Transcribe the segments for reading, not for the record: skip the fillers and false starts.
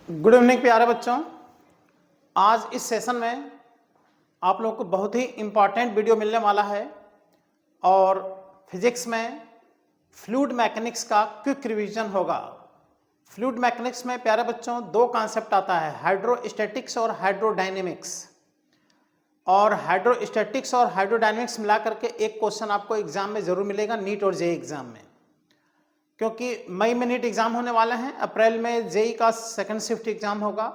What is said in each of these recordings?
Good evening प्यारे बच्चों। आज इस सेशन में आप लोगों को बहुत ही इम्पॉर्टेंट वीडियो मिलने वाला है और फिजिक्स में फ्लूइड मैकेनिक्स का क्विक रिवीजन होगा। फ्लूइड मैकेनिक्स में प्यारे बच्चों दो कॉन्सेप्ट आता है, हाइड्रोस्टैटिक्स और हाइड्रोडायनेमिक्स। और हाइड्रोस्टैटिक्स और हाइड्रोडायनेमिक्स मिला करके एक क्वेश्चन आपको एग्जाम में जरूर मिलेगा, नीट और जेईई एग्जाम में, क्योंकि मई में नीट एग्जाम होने वाले हैं, अप्रैल में जेईई का सेकंड शिफ्ट एग्जाम होगा।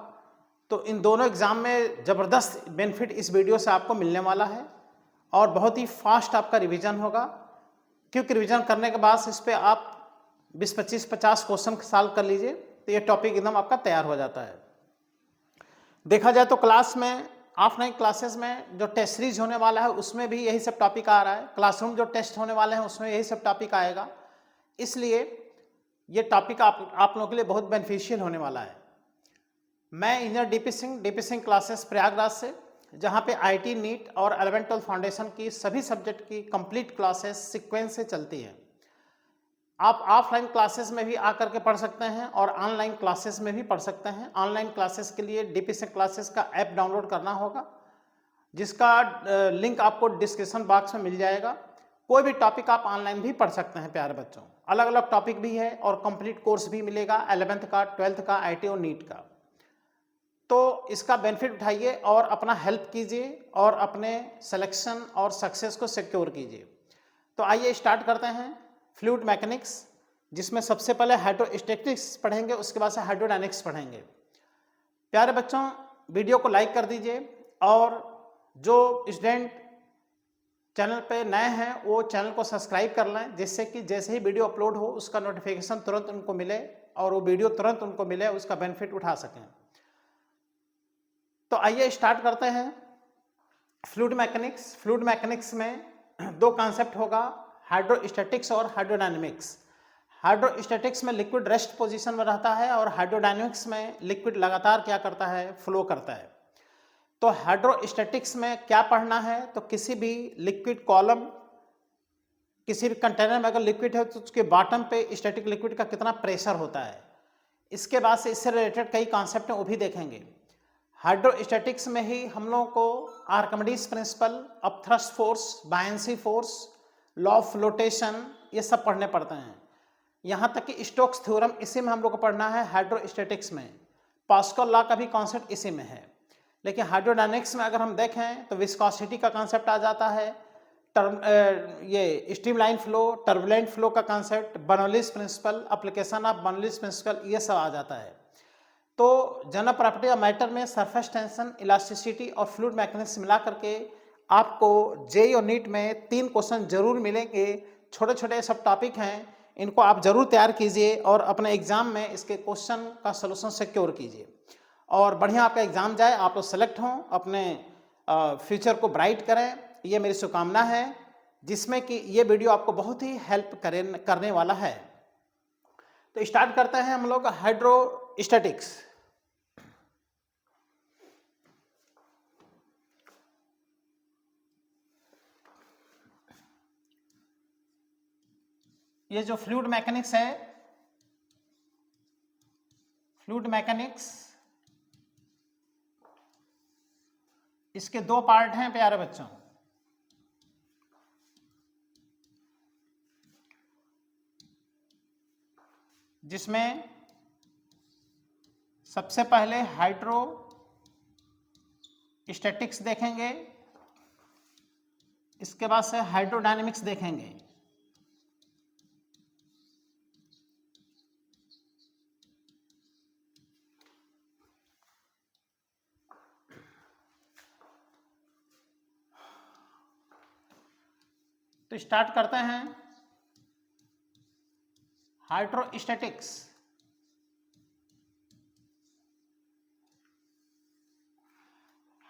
तो इन दोनों एग्जाम में ज़बरदस्त बेनिफिट इस वीडियो से आपको मिलने वाला है और बहुत ही फास्ट आपका रिवीजन होगा। क्योंकि रिवीजन करने के बाद इस पर आप 20, 25, 50 क्वेश्चन सॉल्व कर लीजिए तो ये टॉपिक एकदम आपका तैयार हो जाता है। देखा जाए तो क्लास में, ऑफलाइन क्लासेस में जो टेस्ट सीरीज होने वाला है उसमें भी यही सब टॉपिक आ रहा है, क्लासरूम जो टेस्ट होने वाले हैं उसमें यही सब टॉपिक आएगा। इसलिए ये टॉपिक आप लोगों के लिए बहुत बेनिफिशियल होने वाला है। मैं engineer DP Singh classes Prayagraj से, जहाँ पे आईटी, नीट और 11th 12th फाउंडेशन की सभी सब्जेक्ट की कंप्लीट क्लासेस सीक्वेंस से चलती हैं। आप ऑफलाइन क्लासेस में भी आकर के पढ़ सकते हैं और ऑनलाइन क्लासेस में भी पढ़ सकते हैं। ऑनलाइन क्लासेस के लिए डीपी सिंह क्लासेस का ऐप डाउनलोड करना होगा, जिसका लिंक आपको डिस्क्रिप्शन बॉक्स में मिल जाएगा। कोई भी टॉपिक आप ऑनलाइन भी पढ़ सकते हैं प्यारे बच्चों, अलग अलग टॉपिक भी है और कंप्लीट कोर्स भी मिलेगा 11th का, 12th का, आईटी और नीट का। तो इसका बेनिफिट उठाइए और अपना हेल्प कीजिए और अपने सिलेक्शन और सक्सेस को सिक्योर कीजिए। तो आइए स्टार्ट करते हैं फ्लूइड मैकेनिक्स, जिसमें सबसे पहले हाइड्रोस्टैटिक्स पढ़ेंगे, उसके बाद से हाइड्रोडायनेमिक्स पढ़ेंगे। प्यारे बच्चों, वीडियो को लाइक कर दीजिए और जो स्टूडेंट चैनल पे नए हैं वो चैनल को सब्सक्राइब कर लें, जिससे कि जैसे ही वीडियो अपलोड हो उसका नोटिफिकेशन तुरंत उनको मिले और वो वीडियो तुरंत उनको मिले, उसका बेनिफिट उठा सकें। तो आइए स्टार्ट करते हैं फ्लूइड मैकेनिक्स। फ्लूइड मैकेनिक्स में दो कॉन्सेप्ट होगा, हाइड्रोस्टैटिक्स और हाइड्रोडायनेमिक्स। हाइड्रोस्टैटिक्स में लिक्विड रेस्ट पोजीशन में रहता है और हाइड्रोडायनेमिक्स में लिक्विड लगातार क्या करता है, फ्लो करता है। तो हाइड्रोस्टैटिक्स में क्या पढ़ना है, तो किसी भी लिक्विड कॉलम, किसी भी कंटेनर में अगर लिक्विड है तो उसके बॉटम पे स्टैटिक लिक्विड का कितना प्रेशर होता है। इसके बाद से इससे रिलेटेड कई कॉन्सेप्ट हैं, वो भी देखेंगे। हाइड्रोस्टैटिक्स में ही हम लोगों को Archimedes principle of thrust force, buoyancy force, law of flotation, ये सब पढ़ने पड़ते हैं। यहाँ तक कि स्टोक्स थ्योरम इसी में हम लोग को पढ़ना है हाइड्रोस्टैटिक्स में। पास्कल लॉ का भी कॉन्सेप्ट इसी में है। लेकिन हाइड्रोडायनेमिक्स में अगर हम देखें तो विस्कोसिटी का कॉन्सेप्ट आ जाता है, ये स्ट्रीमलाइन फ्लो, टर्बुलेंट फ्लो का concept, Bernoulli's principle, application of Bernoulli's principle, ये सब आ जाता है। तो जनरल प्रॉपर्टी ऑफ मैटर में सरफेस टेंशन, इलास्टिसिटी और फ्लूइड मैकेनिक्स मिला करके आपको जेईई और नीट में 3 क्वेश्चन जरूर मिलेंगे। छोटे छोटे सब टॉपिक हैं, इनको आप जरूर तैयार कीजिए और अपने एग्जाम में इसके क्वेश्चन का सोल्यूशन सिक्योर कीजिए और बढ़िया आपका एग्जाम जाए, आप लोग सेलेक्ट हों, अपने फ्यूचर को ब्राइट करें, ये मेरी शुभकामना है, जिसमें कि ये वीडियो आपको बहुत ही हेल्प करने वाला है। तो स्टार्ट करते हैं हम लोग हाइड्रोस्टैटिक्स। ये जो फ्लूइड मैकेनिक्स है, फ्लूइड मैकेनिक्स, इसके 2 पार्ट हैं प्यारे बच्चों। जिसमें सबसे पहले हाइड्रोस्टैटिक्स देखेंगे, इसके बाद से हाइड्रोडायनेमिक्स देखेंगे। तो स्टार्ट करते हैं हाइड्रोस्टैटिक्स।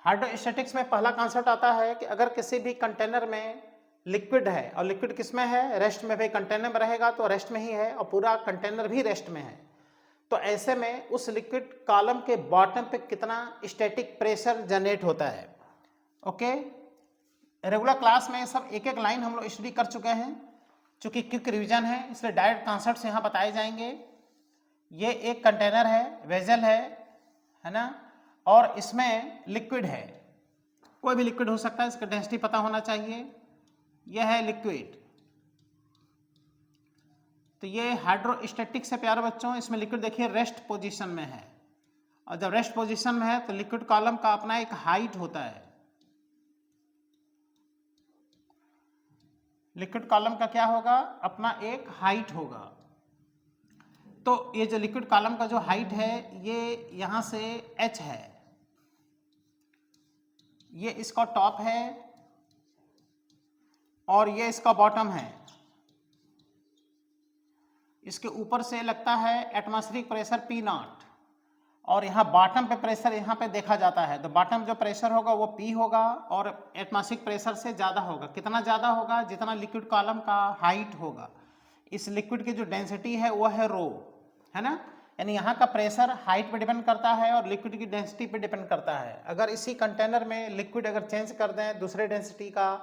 हाइड्रोस्टैटिक्स में पहला कॉन्सेप्ट आता है कि अगर किसी भी कंटेनर में लिक्विड है, और लिक्विड किस में है, रेस्ट में, भाई कंटेनर में रहेगा तो रेस्ट में ही है और पूरा कंटेनर भी रेस्ट में है, तो ऐसे में उस लिक्विड कॉलम के बॉटम पे कितना स्टैटिक प्रेशर जनरेट होता है। ओके, रेगुलर क्लास में सब एक एक लाइन हम लोग स्टडी कर चुके हैं। चूंकि क्विक रिवीजन है इसलिए डायरेक्ट कॉन्सेप्ट्स यहाँ बताए जाएंगे। ये एक कंटेनर है, वेजल है, है ना, और इसमें लिक्विड है, कोई भी लिक्विड हो सकता है, इसका डेंसिटी पता होना चाहिए। यह है लिक्विड। तो ये हाइड्रोस्टैटिक से प्यारे बच्चों, इसमें लिक्विड देखिए रेस्ट पोजीशन में है, और जब रेस्ट पोजीशन में है तो लिक्विड कॉलम का अपना एक हाइट होता है। लिक्विड कॉलम का क्या होगा, अपना एक हाइट होगा। तो ये जो लिक्विड कॉलम का जो हाइट है ये यहां से h है, ये इसका टॉप है और ये इसका बॉटम है। इसके ऊपर से लगता है एटमॉस्फेरिक प्रेशर P0 और यहाँ बॉटम पे प्रेशर यहाँ पे देखा जाता है। तो बॉटम जो प्रेशर होगा वो P होगा और एटमॉस्फेरिक प्रेशर से ज़्यादा होगा। कितना ज़्यादा होगा, जितना लिक्विड कॉलम का हाइट होगा। इस लिक्विड की जो डेंसिटी है वो है रो, है ना, यानी यहाँ का प्रेशर हाइट पे डिपेंड करता है और लिक्विड की डेंसिटी पे डिपेंड करता है। अगर इसी कंटेनर में लिक्विड अगर चेंज कर दें दूसरे डेंसिटी का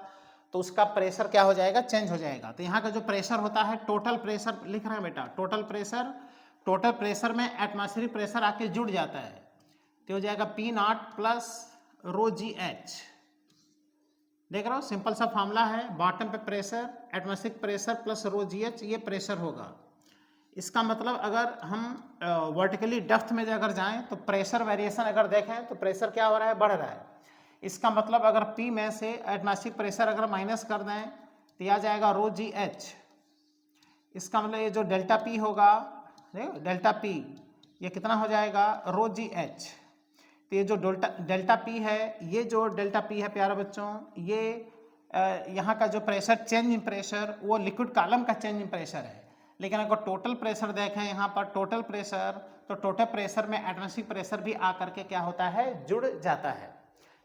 तो उसका प्रेशर क्या हो जाएगा, चेंज हो जाएगा। तो यहाँ का जो प्रेशर होता है, टोटल प्रेशर लिख रहे हैं बेटा, टोटल प्रेशर में एटमॉस्फेरिक प्रेशर आके जुड़ जाता है, तो हो जाएगा P0 प्लस रो GH। देख रहे हो, सिंपल सा फॉर्मूला है, बॉटम पे प्रेशर एटमॉस्फेरिक प्रेशर प्लस रो GH, ये प्रेशर होगा। इसका मतलब अगर हम वर्टिकली डेप्थ में अगर जाएं तो प्रेशर वेरिएशन अगर देखें तो प्रेशर क्या हो रहा है, बढ़ रहा है। इसका मतलब अगर P में से एटमॉस्फेरिक प्रेशर अगर माइनस कर दें तो यह आ जाएगा रो GH। इसका मतलब ये जो डेल्टा P होगा, डेल्टा P ये कितना हो जाएगा, रो GH। तो ये जो डेल्टा P है, ये जो डेल्टा P है प्यारे बच्चों, ये यहाँ का जो प्रेशर चेंज इन प्रेशर वो लिक्विड कॉलम का चेंज इन प्रेशर है। लेकिन अगर टोटल प्रेशर देखें यहाँ पर टोटल प्रेशर, तो टोटल प्रेशर में एटमॉस्फेरिक प्रेशर भी आकर के क्या होता है, जुड़ जाता है।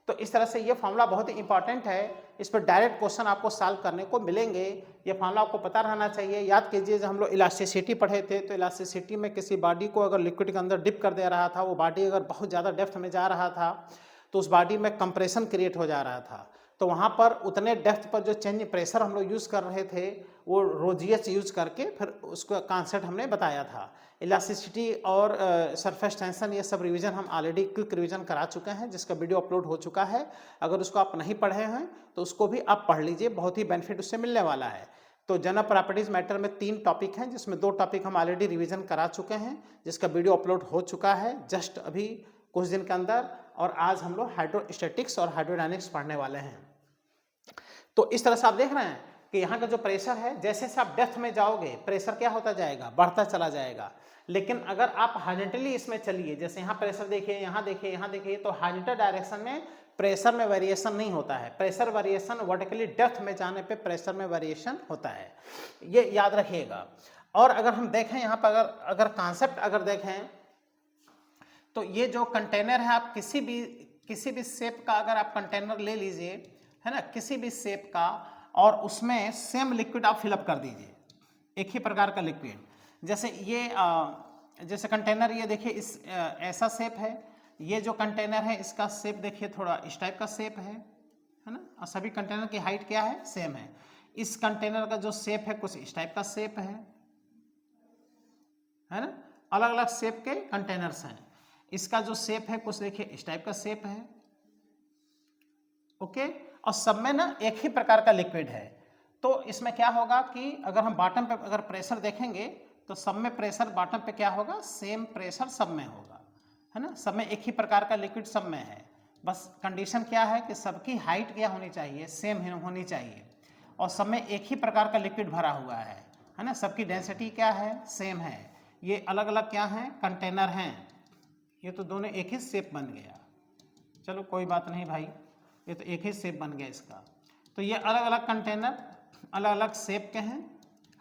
तो इस तरह से ये फॉर्मूला बहुत ही इंपॉर्टेंट है, इस पर डायरेक्ट क्वेश्चन आपको सॉल्व करने को मिलेंगे। ये फॉर्मूला आपको पता रहना चाहिए। याद कीजिए जब हम लोग इलास्टिसिटी पढ़े थे तो इलास्टिसिटी में किसी बॉडी को अगर लिक्विड के अंदर डिप कर दे रहा था, वो बॉडी अगर बहुत ज़्यादा डेप्थ में जा रहा था तो उस बॉडी में कंप्रेशन क्रिएट हो जा रहा था। तो वहाँ पर उतने डेप्थ पर जो चेंज प्रेशर हम लोग यूज़ कर रहे थे वो रो GH यूज करके फिर उसका कॉन्सेप्ट हमने बताया था। इलास्टिसिटी और सरफेस टेंशन ये सब रिवीजन हम ऑलरेडी क्विक रिवीजन करा चुके हैं, जिसका वीडियो अपलोड हो चुका है। अगर उसको आप नहीं पढ़े हैं तो उसको भी आप पढ़ लीजिए, बहुत ही बेनिफिट उससे मिलने वाला है। तो जनरल प्रॉपर्टीज मैटर में 3 टॉपिक हैं, जिसमें 2 टॉपिक हम ऑलरेडी रिवीजन करा चुके हैं, जिसका वीडियो अपलोड हो चुका है जस्ट अभी कुछ दिन के अंदर। और आज हम लोग हाइड्रोस्टैटिक्स और हाइड्रोडायनेमिक्स पढ़ने वाले हैं। तो इस तरह से आप देख रहे हैं कि यहाँ का जो प्रेशर है, जैसे से आप डेप्थ में जाओगे प्रेशर क्या होता जाएगा, बढ़ता चला जाएगा। लेकिन अगर आप हॉरिजॉन्टली इसमें चलिए, जैसे यहाँ प्रेशर देखिए, यहाँ देखिए, यहाँ देखिए, तो हॉरिजॉन्टल डायरेक्शन में प्रेशर में वेरिएशन नहीं होता है। प्रेशर वेरिएशन वर्टिकली डेप्थ में जाने पे प्रेशर में वेरिएशन होता है, ये याद रखिएगा। और अगर हम देखें यहाँ पर अगर कॉन्सेप्ट अगर देखें तो ये जो कंटेनर है, आप किसी भी शेप का अगर आप कंटेनर ले लीजिए, है ना, किसी भी शेप का, और उसमें सेम लिक्विड आप फिलअप कर दीजिए, एक ही प्रकार का लिक्विड। जैसे ये जैसे कंटेनर ये देखिए इस ऐसा शेप है, ये जो कंटेनर है इसका शेप देखिए थोड़ा इस टाइप का शेप है ना, और सभी कंटेनर की हाइट क्या है, सेम है। इस कंटेनर का जो शेप है कुछ इस टाइप का शेप है ना, अलग अलग शेप के कंटेनर्स हैं। इसका जो शेप है कुछ देखिए इस टाइप का शेप है, ओके। और सब में ना एक ही प्रकार का लिक्विड है। तो इसमें क्या होगा कि अगर हम बॉटम पे अगर प्रेशर देखेंगे तो सब में प्रेशर बॉटम पे क्या होगा, सेम प्रेशर सब में होगा, है ना, सब में एक ही प्रकार का लिक्विड सब में है। बस कंडीशन क्या है कि सबकी हाइट क्या होनी चाहिए, सेम होनी चाहिए, और सब में एक ही प्रकार का लिक्विड भरा हुआ है ना, सबकी डेंसिटी क्या है, सेम है। ये अलग अलग क्या हैं, कंटेनर हैं। ये तो दोनों एक ही शेप बन गया, चलो कोई बात नहीं भाई, ये तो एक ही शेप बन गया इसका। तो ये अलग अलग कंटेनर अलग अलग शेप के हैं,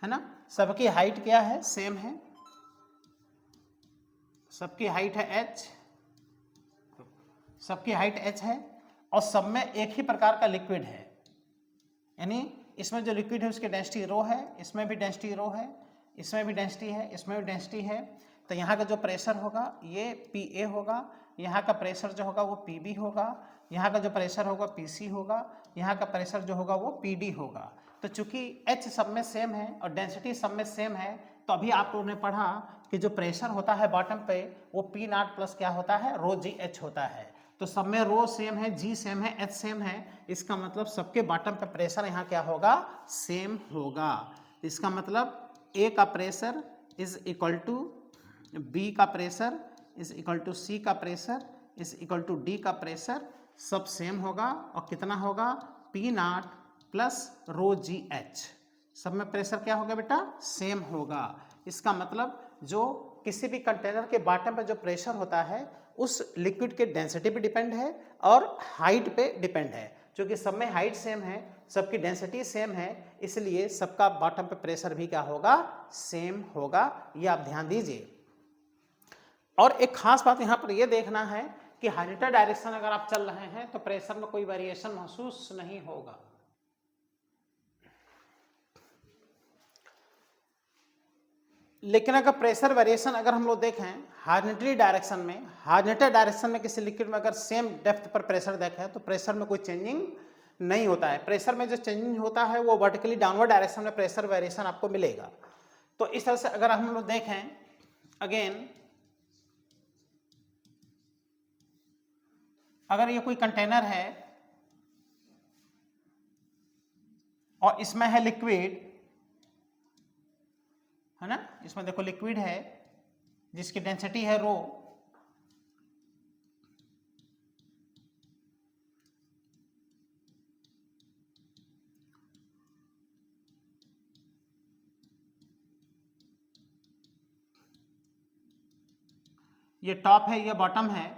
है ना, सबकी हाइट क्या है, सेम है, सबकी हाइट है h, सबकी हाइट h है, और सब में एक ही प्रकार का लिक्विड है। यानी इसमें जो लिक्विड है उसकी डेंसिटी रो है, इसमें भी डेंसिटी रो है, इसमें भी डेंसिटी है, इसमें भी डेंसिटी है। तो यहाँ का जो प्रेशर होगा ये PA होगा, यहाँ का प्रेशर जो होगा वो PB होगा, यहाँ का जो प्रेशर होगा PC होगा, यहाँ का प्रेशर जो होगा वो PD होगा। तो चूंकि H सब में सेम है और डेंसिटी सब में सेम है, तो अभी आप लोगों ने पढ़ा कि जो प्रेशर होता है बॉटम पे वो पी नॉट प्लस क्या होता है, रो जी एच होता है। तो सब में रो सेम है, जी सेम है, एच सेम है, इसका मतलब सबके बॉटम पे प्रेशर यहाँ क्या होगा, सेम होगा। इसका मतलब ए का pressure is equal to B का pressure is equal to C का pressure is equal to D का प्रेशर, सब सेम होगा। और कितना होगा, P not plus rho g h, सब में प्रेशर क्या होगा बेटा, सेम होगा। इसका मतलब जो किसी भी कंटेनर के बॉटम पे जो प्रेशर होता है उस लिक्विड के डेंसिटी पे डिपेंड है और हाइट पे डिपेंड है। क्योंकि सब में हाइट सेम है, सबकी डेंसिटी सेम है, इसलिए सबका बॉटम पे प्रेशर भी क्या होगा, सेम होगा। ये आप ध्यान दीजिए। और एक खास बात यहाँ पर यह देखना है कि हॉरिजॉन्टल डायरेक्शन अगर आप चल रहे हैं तो प्रेशर में कोई वेरिएशन महसूस नहीं होगा। लेकिन अगर प्रेशर वेरिएशन अगर हम लोग देखें हॉरिजॉन्टल डायरेक्शन में किसी लिक्विड में अगर सेम डेप्थ पर प्रेशर देखें तो प्रेशर में कोई चेंजिंग नहीं होता है। प्रेशर में जो चेंजिंग होता है वो वर्टिकली डाउनवर्ड डायरेक्शन में प्रेशर वेरिएशन आपको मिलेगा। तो इस तरह से अगर हम लोग देखें अगेन, अगर ये कोई कंटेनर है और इसमें है लिक्विड, है ना, इसमें देखो लिक्विड है जिसकी डेंसिटी है रो, ये टॉप है, ये बॉटम है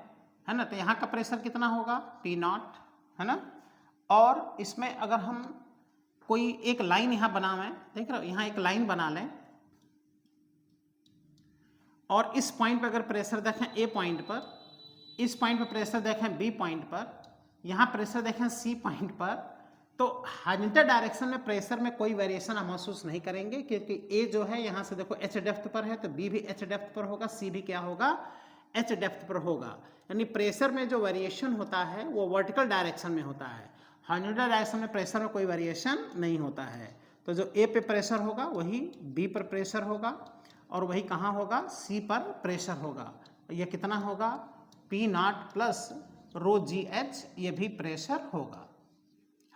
ना। तो यहाँ का प्रेशर कितना होगा, पी नॉट, है ना। और इसमें अगर हम कोई एक लाइन यहाँ बनावें, देख रहे हो, यहाँ एक लाइन बना लें और इस पॉइंट पर अगर प्रेशर देखें ए पॉइंट पर, इस पॉइंट पर प्रेशर देखें बी पॉइंट पर, यहाँ प्रेशर देखें सी पॉइंट पर, तो हॉरिजॉन्टल डायरेक्शन में प्रेशर में कोई वेरिएशन हम महसूस नहीं करेंगे क्योंकि ए जो है यहाँ से देखो एच डेप्थ पर है, तो बी भी एच डेप्थ पर होगा, सी भी क्या होगा, एच डेप्थ पर होगा। यानी प्रेशर में जो वेरिएशन होता है वो वर्टिकल डायरेक्शन में होता है, हॉरिजॉन्टल डायरेक्शन में प्रेशर में कोई वेरिएशन नहीं होता है। तो जो ए पे प्रेशर होगा वही बी पर प्रेशर होगा और वही कहाँ होगा, सी पर प्रेशर होगा। ये कितना होगा, P not plus rho g H, ये भी प्रेशर होगा,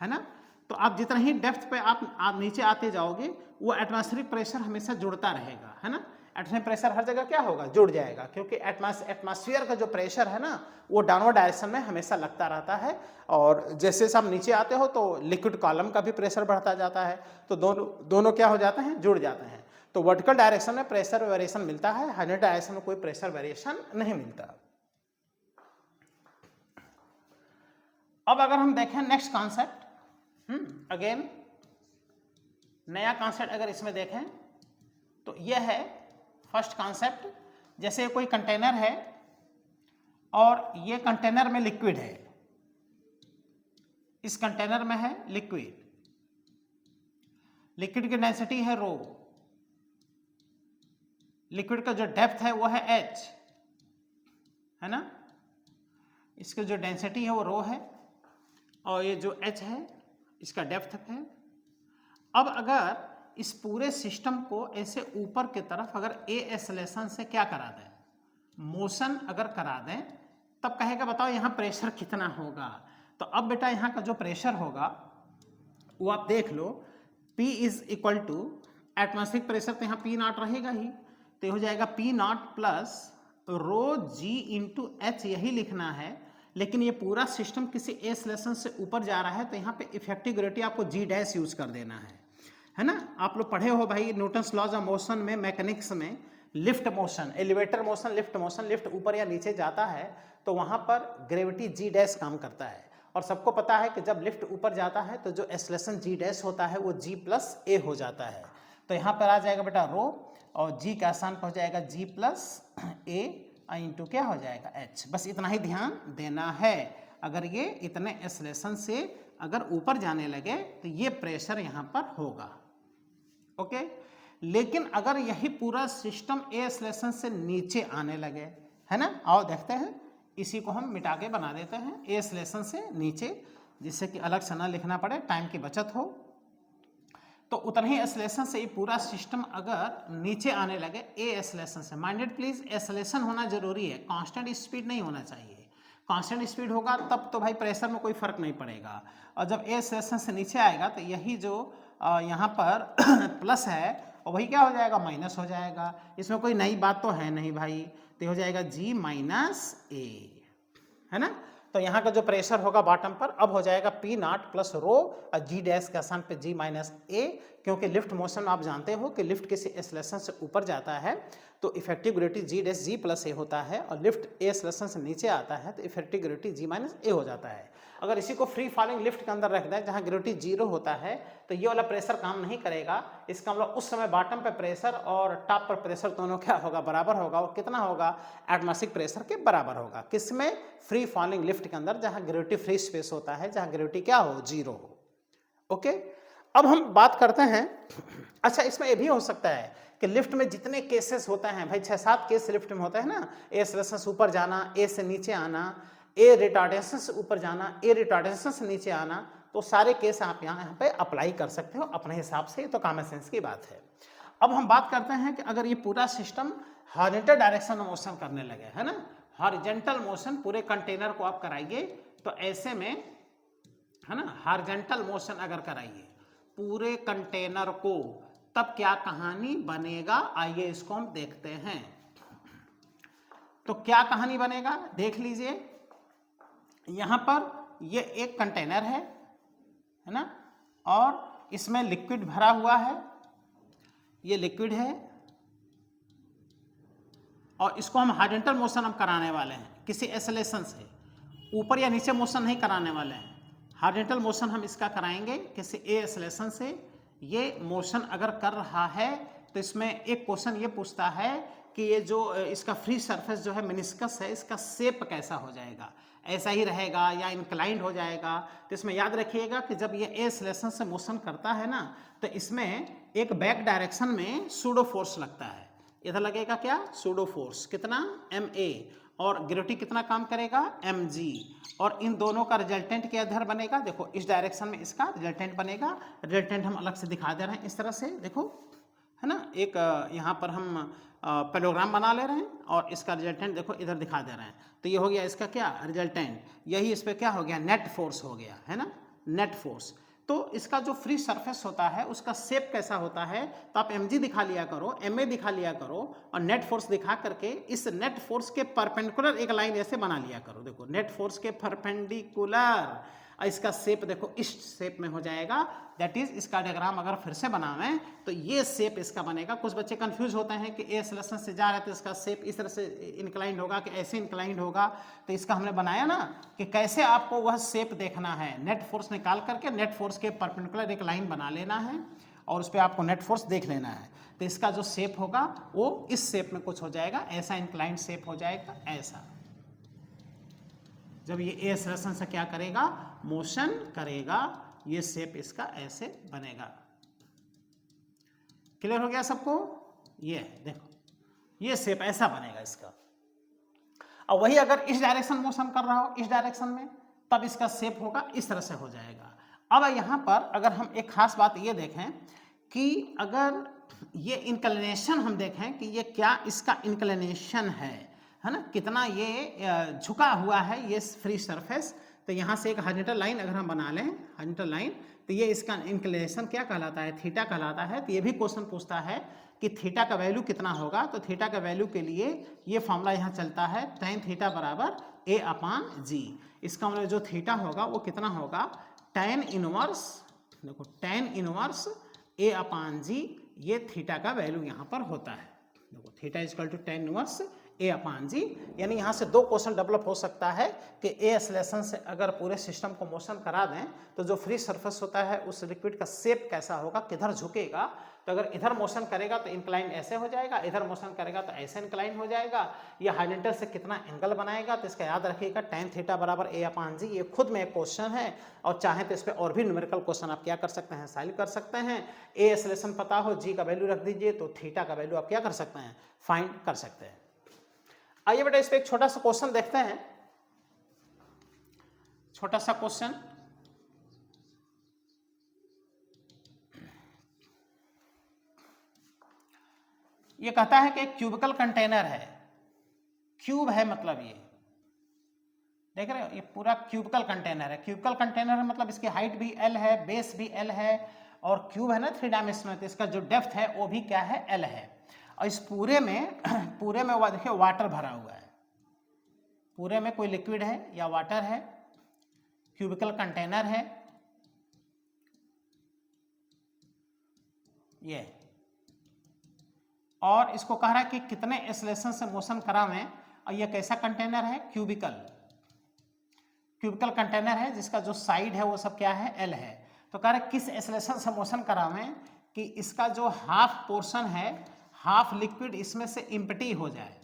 है ना। तो आप जितना ही डेप्थ पे आप नीचे आते जाओगे वो एटमॉस्फेरिक प्रेशर हमेशा जुड़ता रहेगा, है ना। एटमॉस्फेरिक प्रेशर हर जगह क्या होगा, जुड़ जाएगा, क्योंकि एटमॉस्फेयर का जो प्रेशर है ना वो डाउनवर्ड डायरेक्शन में हमेशा लगता रहता है। और जैसे जैसे आप नीचे आते हो तो लिक्विड कॉलम का भी प्रेशर बढ़ता जाता है, तो दोनों क्या हो जाते हैं, जुड़ जाते हैं। तो वर्टिकल डायरेक्शन में प्रेशर वेरिएशन मिलता है, हॉरिजॉन्टल डायरेक्शन में कोई प्रेशर वेरिएशन नहीं मिलता। अब अगर हम देखें नेक्स्ट कॉन्सेप्ट, अगेन नया कॉन्सेप्ट अगर इसमें देखें तो यह है फर्स्ट कॉन्सेप्ट। जैसे कोई कंटेनर है और ये कंटेनर में लिक्विड है, इस कंटेनर में है लिक्विड, लिक्विड की डेंसिटी है रो, लिक्विड का जो डेप्थ है वो है एच, है ना, इसकी जो डेंसिटी है वो रो है और ये जो एच है इसका डेप्थ है। अब अगर इस पूरे सिस्टम को ऐसे ऊपर की तरफ अगर ए एक्सेलरेशन से क्या करा दें, मोशन अगर करा दें, तब कहेगा बताओ यहाँ प्रेशर कितना होगा। तो अब बेटा यहाँ का जो प्रेशर होगा वो आप देख लो, P is equal to atmospheric pressure, तो यहाँ P नॉट रहेगा ही, तो ये हो जाएगा P not plus rho g into h, यही लिखना है। लेकिन ये पूरा सिस्टम किसी एक्सेलरेशन से ऊपर जा रहा है तो यहाँ पे इफेक्टिव ग्रेविटी आपको जी डैश यूज कर देना है ना। आप लोग पढ़े हो भाई न्यूटन्स लॉज ऑफ मोशन में, मैकेनिक्स में, lift motion, elevator motion, lift ऊपर या नीचे जाता है तो वहाँ पर ग्रेविटी जी डैश काम करता है। और सबको पता है कि जब लिफ्ट ऊपर जाता है तो जो एक्सेलरेशन जी डैश होता है वो जी प्लस ए हो जाता है। तो यहाँ पर आ जाएगा बेटा रो और जी का आसान हो जाएगा जी प्लस ए इंटू क्या हो जाएगा एच। बस इतना ही ध्यान देना है। अगर ये इतने एक्सेलरेशन से अगर ऊपर जाने लगे तो ये प्रेशर यहाँ पर होगा, ओके। लेकिन अगर यही पूरा सिस्टम ए एक्सेलरेशन से नीचे आने लगे, है ना, आओ देखते हैं, इसी को हम मिटा के बना देते हैं ए एक्सेलरेशन से नीचे, जिससे कि अलग से ना लिखना पड़े, टाइम की बचत हो। तो उतना ही एक्सेलरेशन से ये पूरा सिस्टम अगर नीचे आने लगे, ए एक्सेलरेशन से, माइंडेड प्लीज एक्सेलरेशन होना जरूरी है, कांस्टेंट स्पीड नहीं होना चाहिए। कांस्टेंट स्पीड होगा तब तो भाई प्रेशर में कोई फर्क नहीं पड़ेगा, और जब ए एक्सेलरेशन से नीचे आएगा तो यही जो यहाँ पर प्लस है और वही क्या हो जाएगा, माइनस हो जाएगा। इसमें कोई नई बात तो है नहीं भाई, तो हो जाएगा जी माइनस ए, है ना। तो यहाँ का जो प्रेशर होगा बॉटम पर अब हो जाएगा पी नॉट प्लस रो और जी डैश के स्थान पे जी माइनस ए, क्योंकि लिफ्ट मोशन आप जानते हो कि लिफ्ट किसी एक्सेलरेशन से ऊपर जाता है तो इफेक्टिव ग्रेविटी जी डैश जी प्लस ए होता है, और लिफ्ट ए एक्सेलरेशन से नीचे आता है तो इफेक्टिव ग्रेविटी जी माइनस ए हो जाता है। अगर इसी को फ्री फॉलिंग लिफ्ट के अंदर रख दें जहाँ ग्रेविटी जीरो होता है तो ये वाला प्रेशर काम नहीं करेगा। इसका मतलब उस समय बॉटम पे प्रेशर और टॉप पर प्रेशर दोनों क्या होगा, बराबर होगा, और कितना होगा, एटमॉस्फेरिक प्रेशर के बराबर होगा। किसमें, फ्री फॉलिंग लिफ्ट के अंदर जहाँ ग्रेविटी फ्री स्पेस होता है, जहाँ ग्रेविटी क्या हो, जीरो हो। ओके, अब हम बात करते हैं, अच्छा इसमें ये भी हो सकता है कि लिफ्ट में जितने केसेस होते हैं भाई, 6-7 केस लिफ्ट में होते हैं ना, ए एक्सेलरेशन से ऊपर जाना, ए से नीचे आना, ए रिटार्डेशन से ऊपर जाना, ए रिटार्डेशन से नीचे आना, तो सारे केस आप यहाँ पे अप्लाई कर सकते हो अपने हिसाब से, तो कॉमन सेंस की बात है। अब हम बात करते हैं कि अगर ये पूरा सिस्टम हॉरिजॉन्टल डायरेक्शन में मोशन करने लगे, है ना, हॉरिजॉन्टल मोशन पूरे कंटेनर को आप कराइए, तो ऐसे में, है ना, हॉरिजॉन्टल मोशन अगर कराइए पूरे कंटेनर को, तब क्या कहानी बनेगा, आइए इसको हम देखते हैं। तो क्या कहानी बनेगा देख लीजिए, यहां पर ये एक कंटेनर है ना, और इसमें लिक्विड भरा हुआ है, ये लिक्विड है, और इसको हम हॉरिजॉन्टल मोशन हम कराने वाले हैं किसी एक्सेलरेशन से, ऊपर या नीचे मोशन नहीं कराने वाले हैं, हॉरिजॉन्टल मोशन हम इसका कराएंगे किसी ए एक्सेलरेशन से। ये मोशन अगर कर रहा है तो इसमें एक क्वेश्चन ये पूछता है कि ये जो इसका फ्री सरफेस जो है मेनिस्कस है, इसका शेप कैसा हो जाएगा, ऐसा ही रहेगा या इंक्लाइंड हो जाएगा। तो इसमें याद रखिएगा कि जब ये ए एक्सेलरेशन से मोशन करता है ना, तो इसमें एक बैक डायरेक्शन में सूडो फोर्स लगता है, इधर लगेगा क्या, सूडो फोर्स, कितना, ma, और ग्रेविटी कितना काम करेगा, mg, और इन दोनों का रिजल्टेंट क्या इधर बनेगा, देखो इस डायरेक्शन में इसका रिजल्टेंट बनेगा। रिजल्टेंट हम अलग से दिखा दे रहे हैं इस तरह से, देखो, है ना, एक यहाँ पर हम पैलोग्राम बना ले रहे हैं और इसका रिजल्टेंट देखो इधर दिखा दे रहे हैं। तो ये हो गया इसका क्या, रिजल्टेंट, यही इस पर क्या हो गया, नेट फोर्स हो गया, है ना, नेट फोर्स। तो इसका जो फ्री सरफेस होता है उसका शेप कैसा होता है, तो आप mg दिखा लिया करो, ma दिखा लिया करो, और नेट फोर्स दिखा करके इस नेट फोर्स के परपेंडिकुलर एक लाइन ऐसे बना लिया करो। देखो नेट फोर्स के परपेंडिकुलर, इसका शेप देखो इस शेप में हो जाएगा, दैट इज इसका डायग्राम अगर फिर से बनावें तो ये शेप इसका बनेगा। कुछ बच्चे कंफ्यूज होते हैं कि ए एक्सेलरेशन से जा रहे हैं तो इसका शेप इस तरह से इंक्लाइंड होगा कि ऐसे इंक्लाइंड होगा, तो इसका हमने बनाया ना कि कैसे आपको वह शेप देखना है, नेट फोर्स निकाल करके नेट फोर्स के परपेंडिकुलर एक लाइन बना लेना है और उस पर आपको नेट फोर्स देख लेना है। तो इसका जो शेप होगा वो इस शेप में कुछ हो जाएगा, ऐसा इंक्लाइंड शेप हो जाएगा, ऐसा। जब ये ए एक्सेलरेशन से क्या करेगा, मोशन करेगा, ये शेप इसका ऐसे बनेगा। क्लियर हो गया सबको, ये देखो ये शेप ऐसा बनेगा इसका। और वही अगर इस डायरेक्शन मोशन कर रहा हो, इस डायरेक्शन में, तब इसका शेप होगा इस तरह से हो जाएगा। अब यहाँ पर अगर हम एक खास बात ये देखें कि अगर ये इंक्लिनेशन हम देखें कि ये क्या इसका इंक्लिनेशन है ना, कितना ये झुका हुआ है ये फ्री सरफेस। तो यहाँ से एक हॉरिजॉन्टल लाइन अगर हम बना लें, हॉरिजॉन्टल लाइन, तो ये इसका इंक्लिनेशन क्या कहलाता है, थीटा कहलाता है। तो ये भी क्वेश्चन पूछता है कि थीटा का वैल्यू कितना होगा, तो थीटा का वैल्यू के लिए ये फॉर्मूला यहाँ चलता है, tan थीटा बराबर a/g। इसका मतलब जो थीटा होगा वो कितना होगा, tan इनवर्स, देखो tan इनवर्स a/g, ये थीटा का वैल्यू यहाँ पर होता है। देखो theta is equal to tan inverse a/g। यानी यहाँ से दो क्वेश्चन डेवलप हो सकता है कि ए एक्सेलरेशन से अगर पूरे सिस्टम को मोशन करा दें तो जो फ्री सरफेस होता है उस लिक्विड का शेप कैसा होगा, किधर झुकेगा। तो अगर इधर मोशन करेगा तो इंक्लाइन ऐसे हो जाएगा, इधर मोशन करेगा तो ऐसे इंक्लाइन हो जाएगा। ये हॉरिजॉन्टल से कितना एंगल बनाएगा, तो इसका याद रखिएगा tan थीटा बराबर a/g। ये खुद में एक क्वेश्चन है, और चाहे तो इस पर और भी न्यूमेरिकल क्वेश्चन आप क्या कर सकते हैं, सॉल्व कर सकते हैं। ए एक्सेलरेशन पता हो, जी का वैल्यू रख दीजिए, तो थीटा का वैल्यू आप क्या कर सकते हैं, फाइंड कर सकते हैं। आइए बेटा इस पे एक छोटा सा क्वेश्चन देखते हैं, छोटा सा क्वेश्चन। ये कहता है कि एक क्यूबिकल कंटेनर है, क्यूब है मतलब ये देख रहे हो, ये पूरा क्यूबिकल कंटेनर है। क्यूबिकल कंटेनर है मतलब इसकी हाइट भी एल है, बेस भी एल है, और क्यूब है ना 3 डायमेंशनल, तो इसका जो डेप्थ है वो भी क्या है, एल है। और इस पूरे में देखिए वाटर भरा हुआ है, पूरे में कोई लिक्विड है या वाटर है, क्यूबिकल कंटेनर है ये, और इसको कह रहा है कि कितने एक्सेलरेशन से मोशन करावें, और ये कैसा कंटेनर है, क्यूबिकल कंटेनर है जिसका जो साइड है वो सब क्या है, एल है। तो कह रहे किस एक्सेलरेशन से मोशन करावें कि इसका जो हाफ पोर्शन है, हाफ लिक्विड इसमें से इम्पटी हो जाए,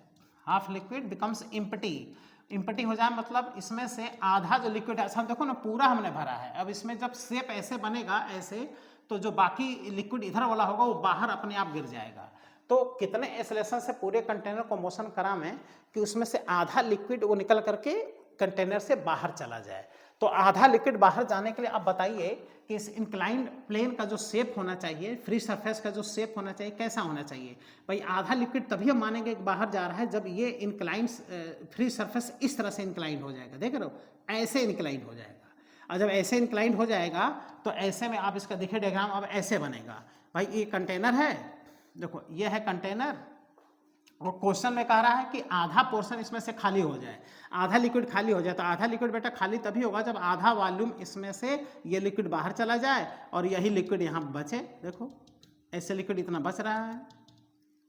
हाफ लिक्विड बिकम्स इम्पटी हो जाए, मतलब इसमें से आधा जो लिक्विड है, देखो ना पूरा हमने भरा है, अब इसमें जब शेप ऐसे बनेगा ऐसे, तो जो बाकी लिक्विड इधर वाला होगा वो बाहर अपने आप गिर जाएगा। तो कितने एक्सेलरेशन से पूरे कंटेनर को मोशन करावें कि उसमें से आधा लिक्विड वो निकल करके कंटेनर से बाहर चला जाए। तो आधा लिक्विड बाहर जाने के लिए आप बताइए कि इस इंक्लाइंड प्लेन का जो शेप होना चाहिए, फ्री सरफेस का जो शेप होना चाहिए, कैसा होना चाहिए भाई। आधा लिक्विड तभी हम मानेंगे कि बाहर जा रहा है जब ये इंक्लाइंड फ्री सरफेस इस तरह से इंक्लाइंड हो जाएगा, देख रहे हो, ऐसे इंक्लाइंड हो जाएगा। और जब ऐसे इंक्लाइंड हो जाएगा तो ऐसे में आप इसका देखिए डायग्राम अब ऐसे बनेगा भाई। ये कंटेनर है, देखो ये है कंटेनर, और क्वेश्चन में कह रहा है कि आधा पोर्शन इसमें से खाली हो जाए, आधा लिक्विड खाली हो जाए। तो आधा लिक्विड बेटा खाली तभी होगा जब आधा वॉल्यूम इसमें से ये लिक्विड बाहर चला जाए और यही लिक्विड यहाँ बचे, देखो ऐसे लिक्विड इतना बच रहा है,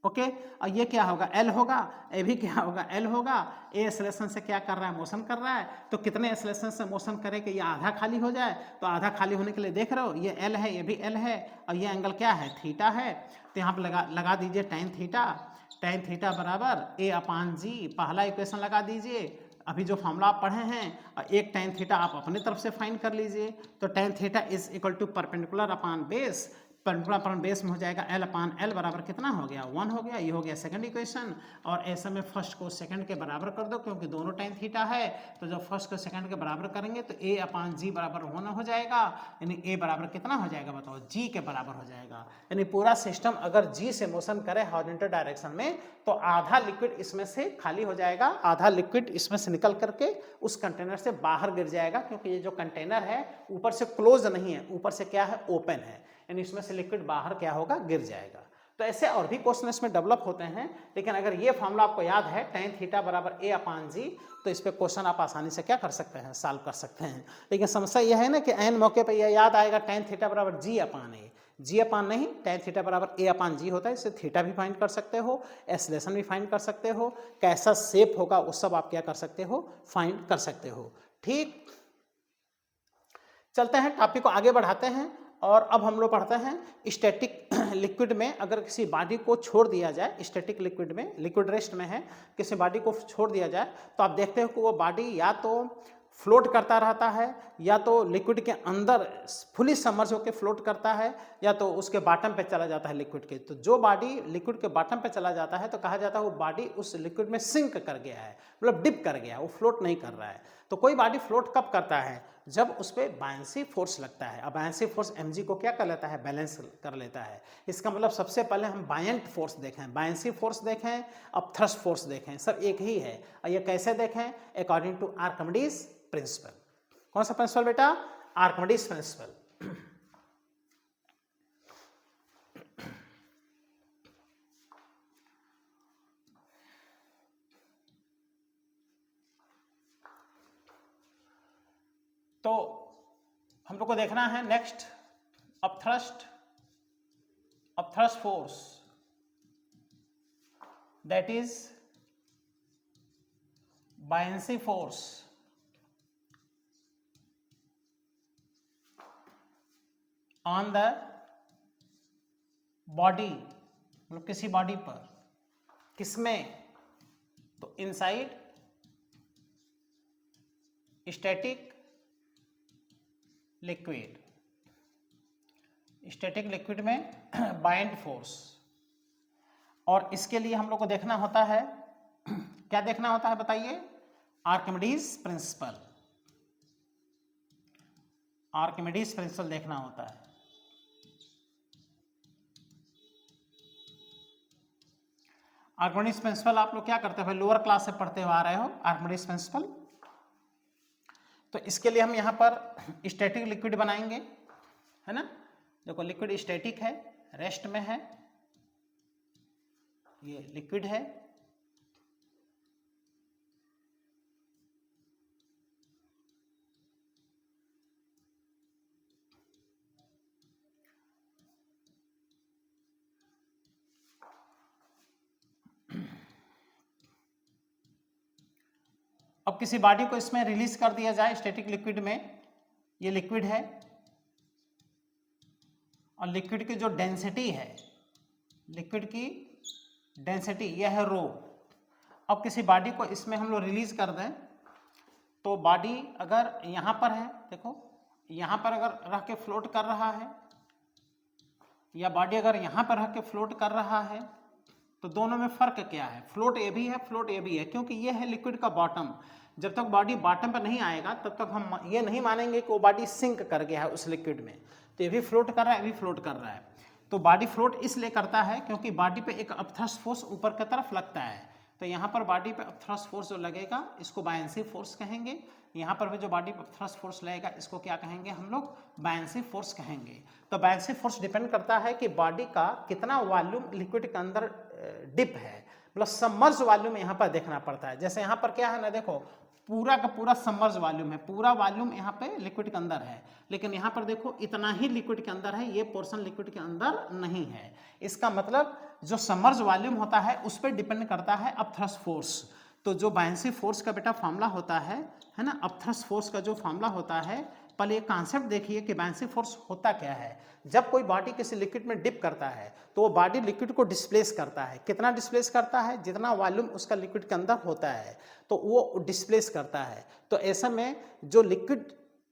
ओके। और ये क्या होगा, एल होगा, ये भी क्या होगा, एल होगा। ए एक्सेलरेशन से क्या कर रहा है, मोशन कर रहा है, तो कितने एक्सेलरेशन से मोशन करे कि ये आधा खाली हो जाए। तो आधा खाली होने के लिए देख रहे हो ये एल है, ये भी एल है, और ये एंगल क्या है, थीटा है। तो यहाँ पर लगा दीजिए tan थीटा बराबर A/G, पहला इक्वेशन लगा दीजिए, अभी जो फॉर्मूला आप पढ़े हैं, और एक tan थीटा आप अपनी तरफ से फाइंड कर लीजिए। तो tan theta is equal to perpendicular upon base, perpendicular upon base में हो जाएगा L/L बराबर कितना हो गया, 1 हो गया। ये हो गया सेकंड इक्वेशन, और ऐसे में फर्स्ट को सेकंड के बराबर कर दो, क्योंकि दोनों tan थीटा है। तो जब फर्स्ट को सेकंड के बराबर करेंगे तो A/G बराबर 1 हो जाएगा, यानी A बराबर कितना हो जाएगा बताओ, G के बराबर हो जाएगा। यानी पूरा सिस्टम अगर G से मोशन करे हॉरिजॉन्टल डायरेक्शन में, तो आधा लिक्विड इसमें से खाली हो जाएगा, आधा लिक्विड इसमें से निकल करके उस कंटेनर से बाहर गिर जाएगा, क्योंकि ये जो कंटेनर है ऊपर से क्लोज नहीं है, ऊपर से क्या है, ओपन है, यानी इसमें से लिक्विड बाहर क्या होगा, गिर जाएगा। तो ऐसे और भी क्वेश्चन इसमें डेवलप होते हैं, लेकिन अगर ये फॉर्मूला आपको याद है tan थीटा बराबर A/G, तो इस पे क्वेश्चन आप आसानी से क्या कर सकते हैं, सॉल्व कर सकते हैं। लेकिन समस्या यह है ना कि एन मौके पे यह याद आएगा tan थीटा बराबर G/A, G/, नहीं tan थीटा बराबर A/G होता है। इससे थीटा भी फाइंड कर सकते हो, एक्सेलरेशन भी फाइंड कर सकते हो, कैसा शेप होगा वो सब आप क्या कर सकते हो, फाइंड कर सकते हो। ठीक, चलते हैं टॉपिक को आगे बढ़ाते हैं। और अब हम लोग पढ़ते हैं स्टैटिक लिक्विड में अगर किसी बॉडी को छोड़ दिया जाए, स्टैटिक लिक्विड में, लिक्विड रेस्ट में है, किसी बॉडी को छोड़ दिया जाए, तो आप देखते हो कि वो बॉडी या तो फ्लोट करता रहता है, या तो लिक्विड के अंदर फुली सबमर्ज होकर फ्लोट करता है, या तो उसके बॉटम पे चला जाता है लिक्विड के। तो जो बॉडी लिक्विड के बॉटम पे चला जाता है तो कहा जाता है वो बॉडी उस लिक्विड में सिंक कर गया है, मतलब डिप कर गया, वो फ्लोट नहीं कर रहा है। तो कोई बॉडी फ्लोट कब करता है, जब उस पर बायंसी फोर्स लगता है। अब बायंसी फोर्स mg को क्या कर लेता है, बैलेंस कर लेता है। इसका मतलब सबसे पहले हम बायंट फोर्स देखें, बायंसी फोर्स देखें, अब थ्रस्ट फोर्स देखें, सब एक ही है। और ये कैसे देखें, अकॉर्डिंग टू आर्किमिडीज प्रिंसिपल। कौन सा प्रिंसिपल बेटा, आर्किमिडीज प्रिंसिपल। तो हम लोग को देखना है next, upthrust force, that is buoyancy force on the body, मतलब किसी बॉडी पर, किसमें, तो inside static liquid, static liquid में बाइंड फोर्स। और इसके लिए हम लोग को देखना होता है, क्या देखना होता है बताइए, आर्किमिडीज प्रिंसिपल, आर्किमिडीज प्रिंसिपल देखना होता है। आर्किमिडीज प्रिंसिपल आप लोग क्या करते हैं भाई, लोअर क्लास से पढ़ते हुए आ रहे हो आर्किमिडीज प्रिंसिपल। तो इसके लिए हम यहाँ पर स्टैटिक लिक्विड बनाएंगे, है ना। देखो लिक्विड स्टैटिक है, रेस्ट में है, ये लिक्विड है, अब किसी बॉडी को इसमें रिलीज कर दिया जाए स्टैटिक लिक्विड में, ये लिक्विड है और लिक्विड की जो डेंसिटी है, लिक्विड की डेंसिटी यह है रो। अब किसी बॉडी को इसमें हम लोग रिलीज कर दें तो बॉडी अगर यहाँ पर है, देखो यहाँ पर अगर रह के फ्लोट कर रहा है या बॉडी अगर यहाँ पर रह के फ्लोट कर रहा है तो दोनों में फर्क क्या है, फ्लोट ए भी है, फ्लोट ए भी है, क्योंकि ये है लिक्विड का बॉटम। जब तक बॉडी बॉटम पर नहीं आएगा तब तक हम ये नहीं मानेंगे कि वो बॉडी सिंक कर गया है उस लिक्विड में। तो ये भी फ्लोट कर रहा है, ये भी फ्लोट कर रहा है। तो बॉडी फ्लोट इसलिए करता है क्योंकि बॉडी पे एक अपथ्रस्ट फोर्स ऊपर की तरफ लगता है। तो यहाँ पर बॉडी पे अपथ्रस्ट फोर्स जो लगेगा इसको बायनेंसी फोर्स कहेंगे। यहाँ पर भी जो बॉडी पे अपथ्रस्ट फोर्स लगेगा इसको क्या कहेंगे हम लोग, बायनेंसी फोर्स कहेंगे। तो बायनेंसी फोर्स डिपेंड करता है कि बॉडी का कितना वॉल्यूम लिक्विड के अंदर डिप है, मतलब सबमर्ज वॉल्यूम यहाँ पर देखना पड़ता है। जैसे यहाँ पर क्या है ना, देखो पूरा का पूरा सबमर्ज वॉल्यूम है, पूरा वॉल्यूम यहाँ पे लिक्विड के अंदर है, लेकिन यहाँ पर देखो इतना ही लिक्विड के अंदर है, ये पोर्शन लिक्विड के अंदर नहीं है। इसका मतलब जो सबमर्ज वॉल्यूम होता है उस पर डिपेंड करता है अपथ्रस्ट फोर्स। तो जो बायनेंसी फोर्स का बेटा फॉर्मूला होता है ना, अपथ्रस्ट फोर्स का जो फॉर्मूला होता है, पहले एक कॉन्सेप्ट देखिए कि बायनेंसी फोर्स होता क्या है। जब कोई बॉडी किसी लिक्विड में डिप करता है तो वो बॉडी लिक्विड को डिस्प्लेस करता है। कितना डिस्प्लेस करता है, जितना वॉल्यूम उसका लिक्विड के अंदर होता है तो वो डिस्प्लेस करता है। तो ऐसा में जो लिक्विड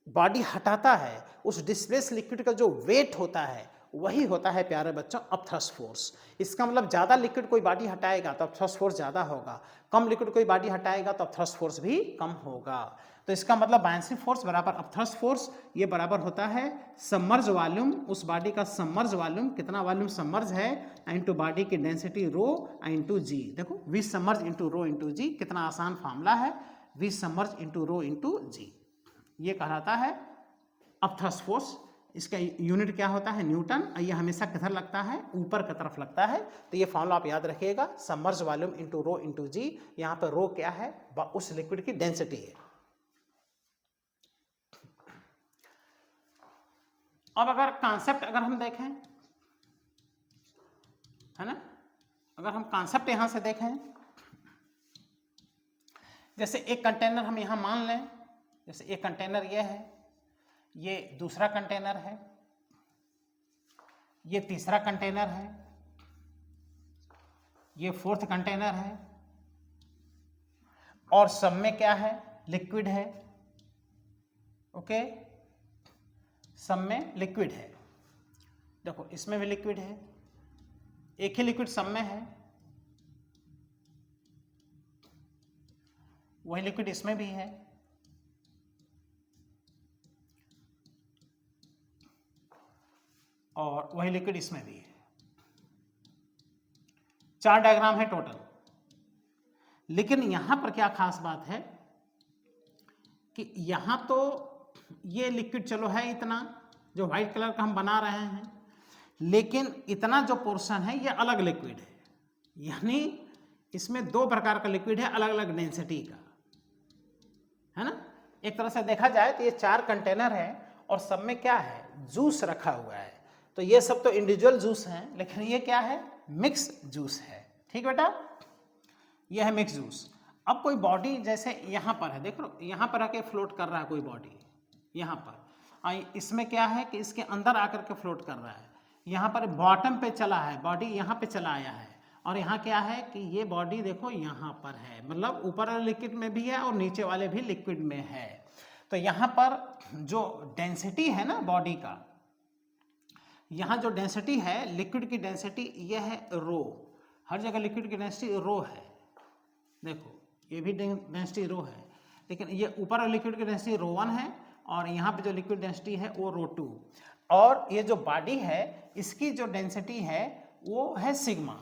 बॉडी हटाता है उस डिस्प्लेस लिक्विड का जो वेट होता है वही होता है प्यारे बच्चों अपथ्रस्ट फोर्स। इसका मतलब ज़्यादा लिक्विड कोई बॉडी हटाएगा तो अपथ्रस्ट फोर्स ज़्यादा होगा, कम लिक्विड कोई बॉडी हटाएगा तो अपथ्रस्ट फोर्स भी कम होगा। तो इसका मतलब बायनेंसी फोर्स बराबर अपथ्रस्ट फोर्स, ये बराबर होता है सबमर्ज वॉल्यूम, उस बॉडी का सबमर्ज वॉल्यूम, कितना वॉल्यूम सबमर्ज है, इनटू बॉडी की डेंसिटी रो इनटू जी। देखो V submerge into rho into g, कितना आसान फार्मूला है, V submerge into rho into g. ये कहलाता है अपथ्रस्ट फोर्स। इसका यूनिट क्या होता है, न्यूटन। ये हमेशा किधर लगता है, ऊपर की तरफ लगता है। तो ये फॉर्मूला आप याद रखिएगा, submerge volume into rho into जी। यहाँ पर रो क्या है, उस लिक्विड की डेंसिटी है। अब अगर कॉन्सेप्ट अगर हम देखें, है ना, अगर हम कॉन्सेप्ट यहां से देखें, जैसे एक कंटेनर हम यहां मान लें, जैसे एक कंटेनर ये है, ये दूसरा कंटेनर है, ये तीसरा कंटेनर है, ये फोर्थ कंटेनर है, और सब में क्या है, लिक्विड है। ओके, सब में लिक्विड है। देखो इसमें भी लिक्विड है, एक ही लिक्विड सब में है, वही लिक्विड इसमें भी है, और वही लिक्विड इसमें भी है। 4 डायग्राम है टोटल। लेकिन यहां पर क्या खास बात है कि यहां तो ये लिक्विड चलो है इतना, जो व्हाइट कलर का हम बना रहे हैं, लेकिन इतना जो पोर्शन है ये अलग लिक्विड है। यानी इसमें 2 प्रकार का लिक्विड है, अलग अलग डेंसिटी का, है ना। एक तरह से देखा जाए तो ये 4 कंटेनर है और सब में क्या है, जूस रखा हुआ है। तो ये सब तो इंडिविजुअल जूस हैं, लेकिन ये क्या है, मिक्स जूस है। ठीक बेटा, ये है मिक्स जूस। अब कोई बॉडी जैसे यहाँ पर है, देखो यहाँ पर आके फ्लोट कर रहा है कोई बॉडी, यहाँ पर इसमें क्या है कि इसके अंदर आकर के फ्लोट कर रहा है। यहाँ पर बॉटम पे चला है, बॉडी यहाँ पे चला आया है, और यहाँ क्या है कि ये बॉडी देखो यहाँ पर है, मतलब ऊपर वाले लिक्विड में भी है और नीचे वाले भी लिक्विड में है। तो यहाँ पर जो डेंसिटी है ना बॉडी का, यहाँ जो डेंसिटी है लिक्विड की डेंसिटी ये है रो। हर जगह लिक्विड की डेंसिटी रो है, देखो ये भी डेंसिटी रो है, लेकिन ये ऊपर वाले लिक्विड की डेंसिटी रो 1 है और यहाँ पे जो लिक्विड डेंसिटी है वो रो 2। और ये जो बॉडी है इसकी जो डेंसिटी है वो है सिग्मा,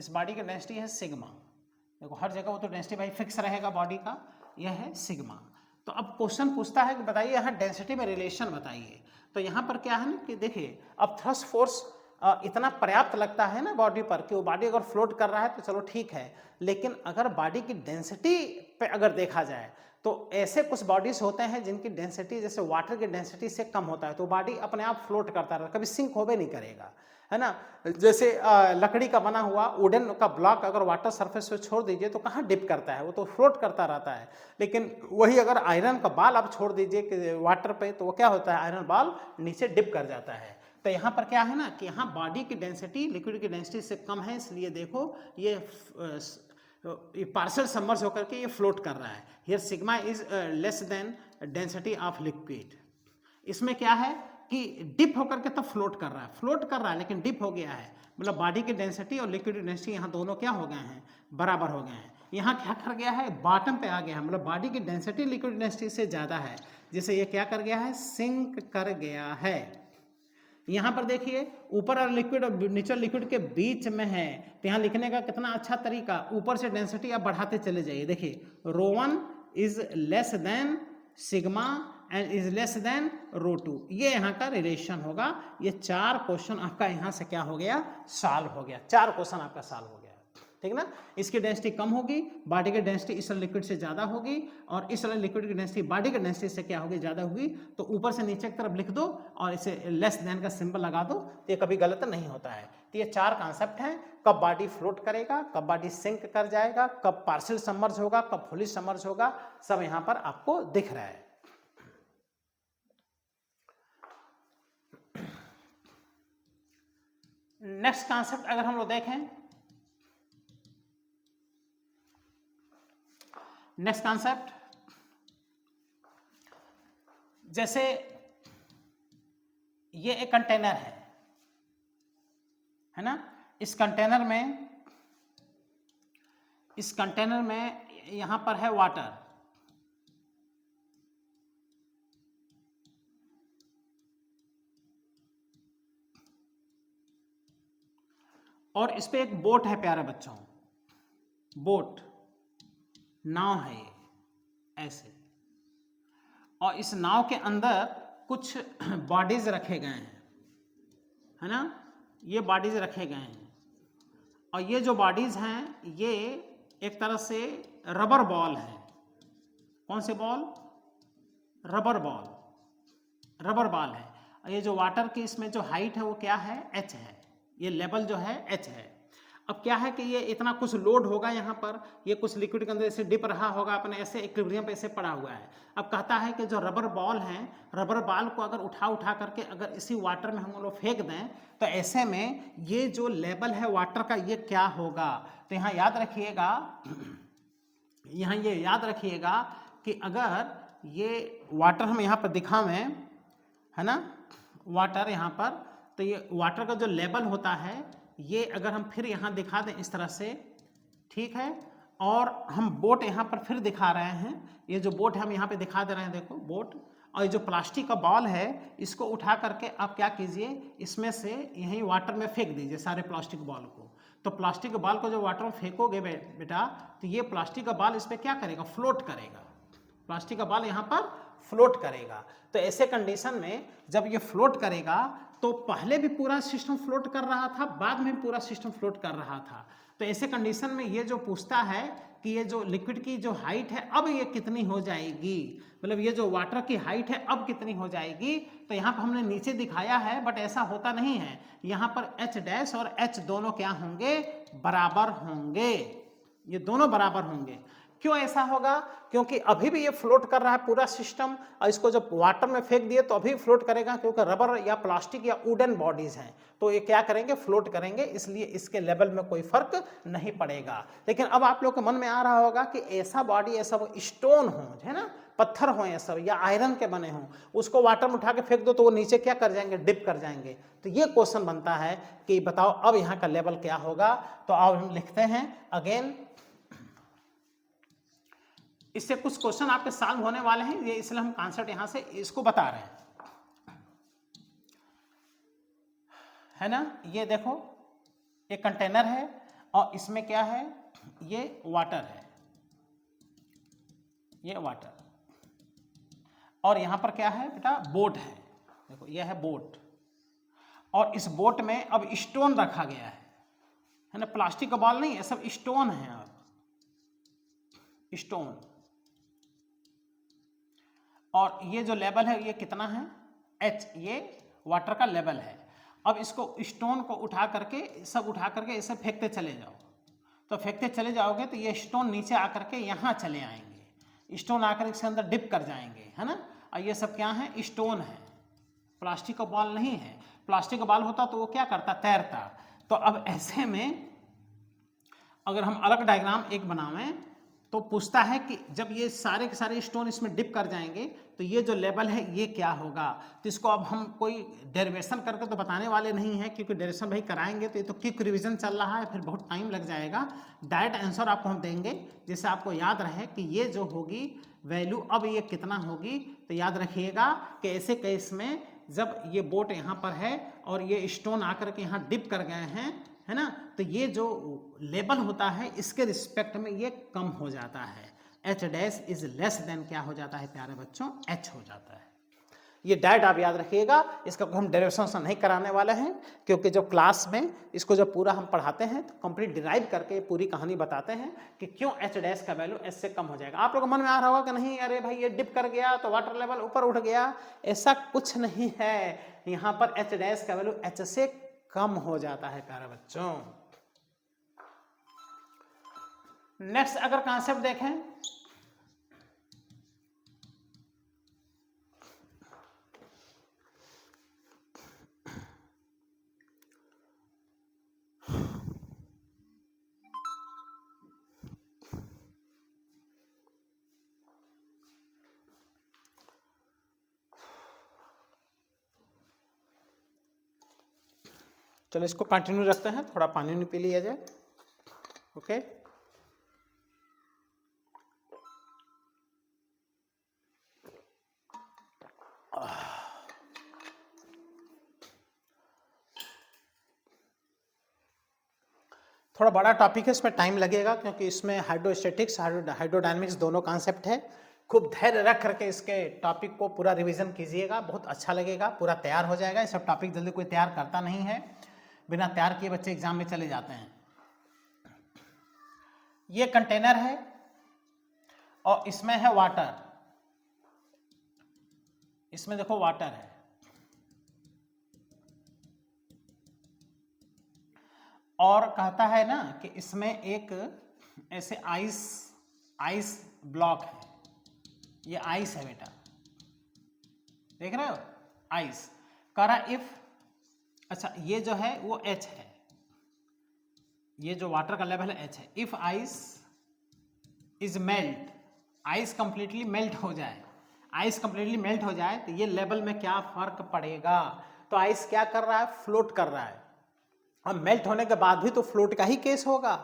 इस बॉडी की डेंसिटी है सिग्मा। देखो हर जगह वो तो डेंसिटी भाई फिक्स रहेगा बॉडी का, यह है सिग्मा। तो अब क्वेश्चन पूछता है कि बताइए यहाँ डेंसिटी में रिलेशन बताइए। तो यहाँ पर क्या है ना कि देखिए अब थ्रस्ट फोर्स इतना पर्याप्त लगता है ना बॉडी पर कि वो बॉडी अगर फ्लोट कर रहा है तो चलो ठीक है, लेकिन अगर बॉडी की डेंसिटी पे अगर देखा जाए तो ऐसे कुछ बॉडीज होते हैं जिनकी डेंसिटी जैसे वाटर की डेंसिटी से कम होता है, तो बॉडी अपने आप फ्लोट करता रहता है, कभी सिंक होवे नहीं करेगा, है ना। जैसे लकड़ी का बना हुआ वुडन का ब्लॉक अगर वाटर सरफेस पे छोड़ दीजिए तो कहाँ डिप करता है, वो तो फ्लोट करता रहता है। लेकिन वही अगर आयरन का बाल आप छोड़ दीजिए कि वाटर पे, तो वो क्या होता है, आयरन बाल नीचे डिप कर जाता है। तो यहाँ पर क्या है ना कि यहाँ बॉडी की डेंसिटी लिक्विड की डेंसिटी से कम है, इसलिए देखो ये पार्शियल सबमर्ज होकर के ये फ्लोट कर रहा है। Here sigma is less then density of liquid. इसमें क्या है कि डिप होकर के तब फ्लोट कर रहा है, लेकिन डिप हो गया है, मतलब बॉडी की डेंसिटी और लिक्विड की डेंसिटी यहाँ दोनों क्या हो गए हैं, बराबर हो गए हैं। यहाँ क्या कर गया है, बॉटम पे आ गया है, मतलब बॉडी की डेंसिटी लिक्विड डेंसिटी से ज़्यादा है, जिसे ये क्या कर गया है, सिंक कर गया है। यहाँ पर देखिए ऊपर और लिक्विड और नीचे लिक्विड के बीच में है, तो यहाँ लिखने का कितना अच्छा तरीका, ऊपर से डेंसिटी आप बढ़ाते चले जाइए। देखिए ρ1 is less than sigma and is less than ρ2, ये यहाँ का रिलेशन होगा। ये 4 क्वेश्चन आपका यहाँ से क्या हो गया, सॉल्व हो गया, 4 क्वेश्चन आपका सॉल्व हो गया, ठीक ना। इसकी डेंसिटी कम होगी, बॉडी की डेंसिटी इस लिक्विड से ज़्यादा होगी, और इस लिक्विड की डेंसिटी बॉडी की डेंसिटी से क्या होगी, ज़्यादा होगी। तो ऊपर से नीचे की तरफ लिख दो और इसे लेस देन का सिंबल लगा दो, तो ये कभी गलत नहीं होता है। तो ये 4 कॉन्सेप्ट हैं, कब बॉडी फ्लोट करेगा, कब बॉडी सिंक कर जाएगा, कब पार्शियल सबमर्ज होगा, कब फुली सबमर्ज होगा, सब यहाँ पर आपको दिख रहा है। नेक्स्ट कॉन्सेप्ट अगर हम लोग देखें, नेक्स्ट कॉन्सेप्ट जैसे ये एक कंटेनर है ना, इस कंटेनर में यहां पर है वाटर, और इस पे एक बोट है प्यारे बच्चों, बोट नाव है ये ऐसे, और इस नाव के अंदर कुछ बॉडीज रखे गए हैं, है ना, ये बॉडीज रखे गए हैं, और ये जो बॉडीज हैं ये एक तरह से रबर बॉल है। कौन से बॉल, रबर बॉल है। और ये जो वाटर की इसमें जो हाइट है वो क्या है, h है, ये लेवल जो है h है। अब क्या है कि ये इतना कुछ लोड होगा यहाँ पर, ये कुछ लिक्विड के अंदर ऐसे डिप रहा होगा, अपने ऐसे इक्विलिब्रियम पे ऐसे पड़ा हुआ है। अब कहता है कि जो रबर बॉल है, रबर बॉल को अगर उठा करके अगर इसी वाटर में हम लोग फेंक दें तो ऐसे में ये जो लेवल है वाटर का ये क्या होगा। तो यहाँ याद रखिएगा, कि अगर ये वाटर हम यहाँ पर दिखावें, है ना, वाटर यहाँ पर, तो ये वाटर का जो लेवल होता है ये अगर हम फिर यहाँ दिखा दें इस तरह से, ठीक है, और हम बोट यहाँ पर फिर दिखा रहे हैं, ये जो बोट है हम यहाँ पे दिखा दे रहे हैं, देखो बोट, और ये जो प्लास्टिक का बॉल है इसको उठा करके आप क्या कीजिए, इसमें से यहीं वाटर में फेंक दीजिए सारे प्लास्टिक बॉल को। तो प्लास्टिक के बॉल को जो वाटर में फेंकोगे बेटा, तो ये प्लास्टिक का बॉल इस पर क्या करेगा, फ्लोट करेगा, प्लास्टिक का बॉल यहाँ पर फ्लोट करेगा। तो ऐसे कंडीशन में जब ये फ्लोट करेगा तो पहले भी पूरा सिस्टम फ्लोट कर रहा था, बाद में भी पूरा सिस्टम फ्लोट कर रहा था। तो ऐसे कंडीशन में ये जो पूछता है कि ये जो लिक्विड की जो हाइट है अब ये कितनी हो जाएगी, मतलब ये जो वाटर की हाइट है अब कितनी हो जाएगी। तो यहाँ पर हमने नीचे दिखाया है, बट ऐसा होता नहीं है, यहाँ पर h डैश और h दोनों क्या होंगे, बराबर होंगे, ये दोनों बराबर होंगे। क्यों ऐसा होगा, क्योंकि अभी भी ये फ्लोट कर रहा है पूरा सिस्टम, और इसको जब वाटर में फेंक दिए तो अभी फ्लोट करेगा, क्योंकि रबर या प्लास्टिक या वुडन बॉडीज हैं, तो ये क्या करेंगे, फ्लोट करेंगे, इसलिए इसके लेवल में कोई फर्क नहीं पड़ेगा। लेकिन अब आप लोग के मन में आ रहा होगा कि ऐसा बॉडी, ऐसा स्टोन हो, है ना, पत्थर हो ये सब, या आयरन के बने हों, उसको वाटर में उठा के फेंक दो तो वो नीचे क्या कर जाएंगे, डिप कर जाएंगे। तो ये क्वेश्चन बनता है कि बताओ अब यहाँ का लेवल क्या होगा। तो अब हम लिखते हैं अगेन, इससे कुछ क्वेश्चन आपके सॉल्व होने वाले हैं, ये इसलिए हम कॉन्सेप्ट यहां से इसको बता रहे हैं, है ना। ये देखो एक कंटेनर है, और इसमें क्या है, ये वाटर है, ये वाटर, और यहां पर क्या है बेटा, बोट है। देखो ये है बोट, और इस बोट में अब स्टोन रखा गया है ना, प्लास्टिक का बॉल नहीं है, सब स्टोन है। अब स्टोन, और ये जो लेवल है ये कितना है, H, ये वाटर का लेवल है। अब इसको स्टोन को उठा करके, सब उठा करके इसे फेंकते चले जाओ, तो फेंकते चले जाओगे तो ये स्टोन नीचे आकर के यहाँ चले आएंगे, स्टोन आकर इसके अंदर डिप कर जाएंगे, है ना। और ये सब क्या है, स्टोन है, प्लास्टिक का बॉल नहीं है। प्लास्टिक का बॉल होता तो वो क्या करता, तैरता। तो अब ऐसे में अगर हम अलग डायग्राम एक बनावें तो पूछता है कि जब ये सारे के सारे स्टोन इसमें डिप कर जाएंगे तो ये जो लेवल है ये क्या होगा। तो इसको अब हम कोई डेरिवेशन करके तो बताने वाले नहीं है, क्योंकि डेरिवेशन भाई कराएंगे तो ये तो क्विक रिवीजन चल रहा है, फिर बहुत टाइम लग जाएगा। डायरेक्ट आंसर आपको हम देंगे, जिससे आपको याद रहे कि ये जो होगी वैल्यू अब ये कितना होगी। तो याद रखिएगा कि ऐसे केस में जब ये बोट यहाँ पर है और ये स्टोन आकर के यहाँ डिप कर गए हैं, है ना, तो ये जो लेवल होता है इसके रिस्पेक्ट में ये कम हो जाता है। H dash is less then क्या हो जाता है प्यारे बच्चों, H हो जाता है। ये डायरेक्ट आप याद रखिएगा, इसका हम डेरिवेशन से नहीं कराने वाले हैं, क्योंकि जब क्लास में इसको जब पूरा हम पढ़ाते हैं तो कंप्लीट डिराइव करके पूरी कहानी बताते हैं कि क्यों H डैश का वैल्यू S से कम हो जाएगा। आप लोगों को मन में आ रहा होगा कि नहीं अरे भाई ये डिप कर गया तो वाटर लेवल ऊपर उठ गया, ऐसा कुछ नहीं है। यहाँ पर H डैश का वैल्यू H से कम हो जाता है प्यारे बच्चों। नेक्स्ट अगर कॉन्सेप्ट देखें, चलो इसको कंटिन्यू रखते हैं, थोड़ा पानी नहीं पी लिया जाए। ओके, थोड़ा बड़ा टॉपिक है, इसमें टाइम लगेगा, क्योंकि इसमें हाइड्रोस्टैटिक्स हाइड्रोडायनेमिक्स दोनों कॉन्सेप्ट है। खूब धैर्य रख करके इसके टॉपिक को पूरा रिवीजन कीजिएगा, बहुत अच्छा लगेगा, पूरा तैयार हो जाएगा। ये सब टॉपिक जल्दी कोई तैयार करता नहीं है, बिना तैयार किए बच्चे एग्जाम में चले जाते हैं। ये कंटेनर है और इसमें है वाटर, इसमें देखो वाटर है, और कहता है ना कि इसमें एक ऐसे आइस ब्लॉक है, ये आइस है बेटा, देख रहे हो आइस। कह रहा इफ, अच्छा ये जो है वो H है, ये जो वाटर का लेवल है H है। If ice is melt, ice completely melt हो जाए, आइस कंप्लीटली मेल्ट हो जाए तो ये लेवल में क्या फर्क पड़ेगा। तो आइस क्या कर रहा है, फ्लोट कर रहा है, और मेल्ट होने के बाद भी तो फ्लोट का ही केस होगा।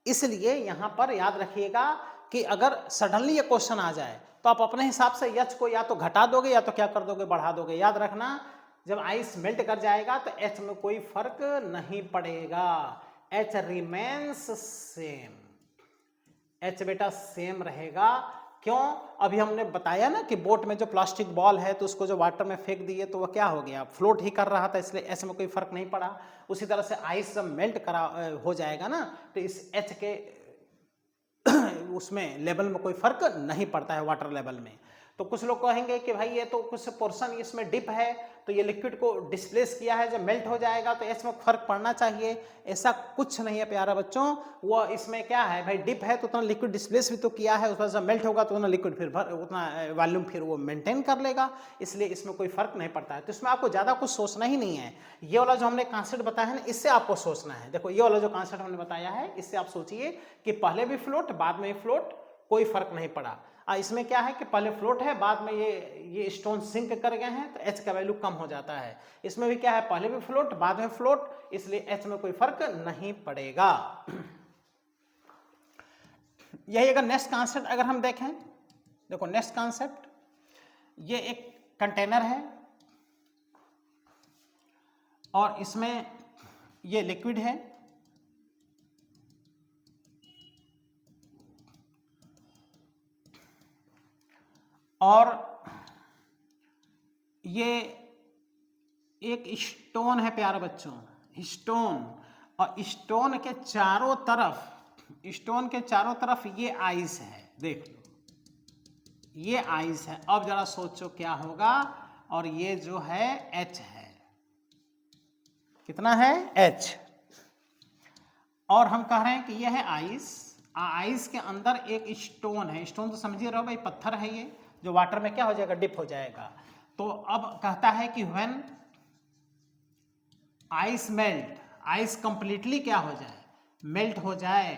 इसलिए यहां पर याद रखिएगा कि अगर सडनली ये क्वेश्चन आ जाए तो आप अपने हिसाब से H को या तो घटा दोगे या तो क्या कर दोगे, बढ़ा दोगे। याद रखना जब आइस मेल्ट कर जाएगा तो H में कोई फर्क नहीं पड़ेगा, H रिमेन्स सेम, H बेटा सेम रहेगा। क्यों, अभी हमने बताया ना कि बोट में जो प्लास्टिक बॉल है तो उसको जो वाटर में फेंक दिए तो वह क्या हो गया, फ्लोट ही कर रहा था, इसलिए H में कोई फर्क नहीं पड़ा। उसी तरह से आइस जब मेल्ट करा हो जाएगा ना तो इस H के उसमें लेवल में कोई फर्क नहीं पड़ता है वाटर लेवल में। तो कुछ लोग कहेंगे कि भाई ये तो कुछ पोर्शन इसमें डिप है तो ये लिक्विड को डिस्प्लेस किया है, जब मेल्ट हो जाएगा तो इसमें फर्क पड़ना चाहिए। ऐसा कुछ नहीं है प्यारा बच्चों, वो इसमें क्या है भाई, डिप है तो उतना लिक्विड डिस्प्लेस भी तो किया है, उसमें जब मेल्ट होगा तो उतना लिक्विड फिर उतना वॉल्यूम फिर वो मेंटेन कर लेगा, इसलिए इसमें कोई फर्क नहीं पड़ता है। तो इसमें आपको ज़्यादा कुछ सोचना ही नहीं है। ये वाला जो हमने कॉन्सेप्ट बताया है ना, इससे आपको सोचना है। देखो ये वाला जो कॉन्सेप्ट हमने बताया है इससे आप सोचिए कि पहले भी फ्लोट बाद में फ्लोट, कोई फर्क नहीं पड़ा। इसमें क्या है कि पहले फ्लोट है बाद में ये स्टोन सिंक कर गए हैं तो H का वैल्यू कम हो जाता है। इसमें भी क्या है, पहले भी फ्लोट बाद में फ्लोट, इसलिए H में कोई फर्क नहीं पड़ेगा। यही अगर नेक्स्ट कॉन्सेप्ट अगर हम देखें, देखो नेक्स्ट कॉन्सेप्ट, ये एक कंटेनर है और इसमें ये लिक्विड है, और ये एक स्टोन है प्यारे बच्चों, स्टोन, और स्टोन के चारों तरफ ये आइस है, देख लो ये आइस है। अब जरा सोचो क्या होगा, और ये जो है H है, कितना है H, और हम कह रहे हैं कि यह है आइस, आइस के अंदर एक स्टोन है, स्टोन तो समझिए रहो भाई, पत्थर है ये, जो वाटर में क्या हो जाएगा, डिप हो जाएगा। तो अब कहता है कि when ice melt, ice completely क्या हो जाए, मेल्ट हो जाए,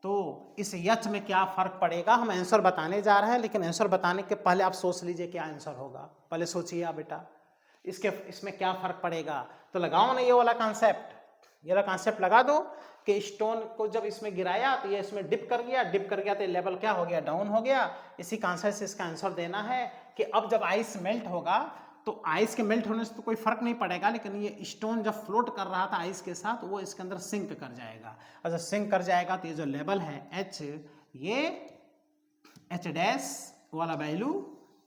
तो इस यच में क्या फर्क पड़ेगा। हम आंसर बताने जा रहे हैं, लेकिन आंसर बताने के पहले आप सोच लीजिए क्या आंसर होगा, पहले सोचिए आप बेटा इसमें क्या फर्क पड़ेगा। तो लगाओ ना ये वाला कॉन्सेप्ट, ये वाला कॉन्सेप्ट लगा दो कि स्टोन को जब इसमें गिराया तो ये इसमें डिप कर गया तो लेवल क्या हो गया, डाउन हो गया। इसी कॉन्सेप्ट से इसका आंसर देना है कि अब जब आइस मेल्ट होगा तो आइस के मेल्ट होने से तो कोई फर्क नहीं पड़ेगा, लेकिन ये स्टोन जब फ्लोट कर रहा था आइस के साथ, वो इसके अंदर सिंक कर जाएगा, और जब सिंक कर जाएगा तो ये जो लेवल है H, ये H डैश वाला वैल्यू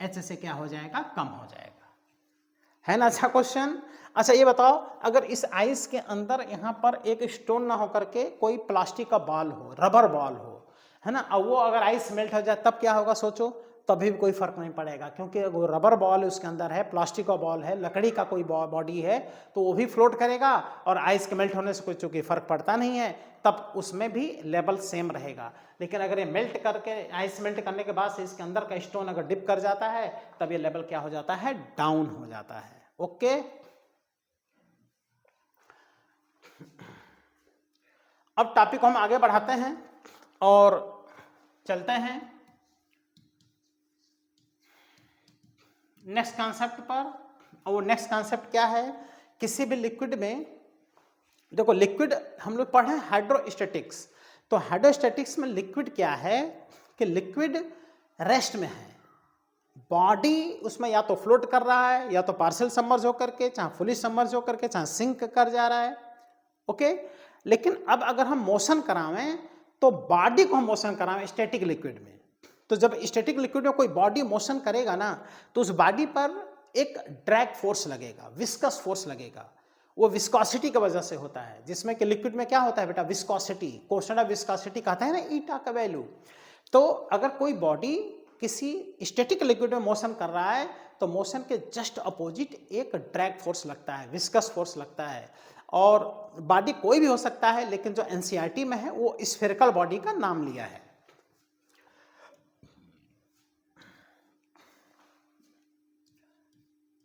H से क्या हो जाएगा, कम हो जाएगा, है ना। अच्छा क्वेश्चन। अच्छा ये बताओ, अगर इस आइस के अंदर यहाँ पर एक स्टोन ना होकर के कोई प्लास्टिक का बॉल हो, रबर बॉल हो, है ना, और वो अगर आइस मेल्ट हो जाए तब क्या होगा, सोचो, तभी भी कोई फर्क नहीं पड़ेगा, क्योंकि वो रबर बॉल उसके अंदर है, प्लास्टिक का बॉल है, लकड़ी का कोई बॉडी है, तो वो भी फ्लोट करेगा, और आइस के मेल्ट होने से कोई चूंकि फर्क पड़ता नहीं है, तब उसमें भी लेवल सेम रहेगा। लेकिन अगर ये मेल्ट करके, आइस मेल्ट करने के बाद से इसके अंदर का स्टोन अगर डिप कर जाता है, तब ये लेवल क्या हो जाता है, डाउन हो जाता है। ओके, अब टॉपिक को हम आगे बढ़ाते हैं और चलते हैं नेक्स्ट कॉन्सेप्ट पर। और वो नेक्स्ट कॉन्सेप्ट क्या है, किसी भी लिक्विड में, देखो लिक्विड हम लोग पढ़े हाइड्रोस्टैटिक्स, तो हाइड्रोस्टैटिक्स में लिक्विड क्या है कि लिक्विड रेस्ट में है, बॉडी उसमें या तो फ्लोट कर रहा है, या तो पार्शियल सबमर्ज होकर के, चाहे फुली सबमर्ज होकर के, चाहे सिंक कर जा रहा है। ओके, लेकिन अब अगर हम मोशन करावें तो बॉडी को हम मोशन करावें स्टैटिक लिक्विड में, तो जब स्टैटिक लिक्विड में कोई बॉडी मोशन करेगा ना, तो उस बॉडी पर एक ड्रैग फोर्स लगेगा, विस्कस फोर्स लगेगा, वो विस्कोसिटी की वजह से होता है, जिसमें कि लिक्विड में क्या होता है बेटा, विस्कोसिटी, कोशनल ऑफ विस्कोसिटी कहते हैं ना, ईटा का वैल्यू। तो अगर कोई बॉडी किसी स्टैटिक लिक्विड में मोशन कर रहा है, तो मोशन के जस्ट अपोजिट एक ड्रैग फोर्स लगता है, विस्कस फोर्स लगता है, और बॉडी कोई भी हो सकता है, लेकिन जो एनसीईआरटी में है वो स्फेरिकल बॉडी का नाम लिया है।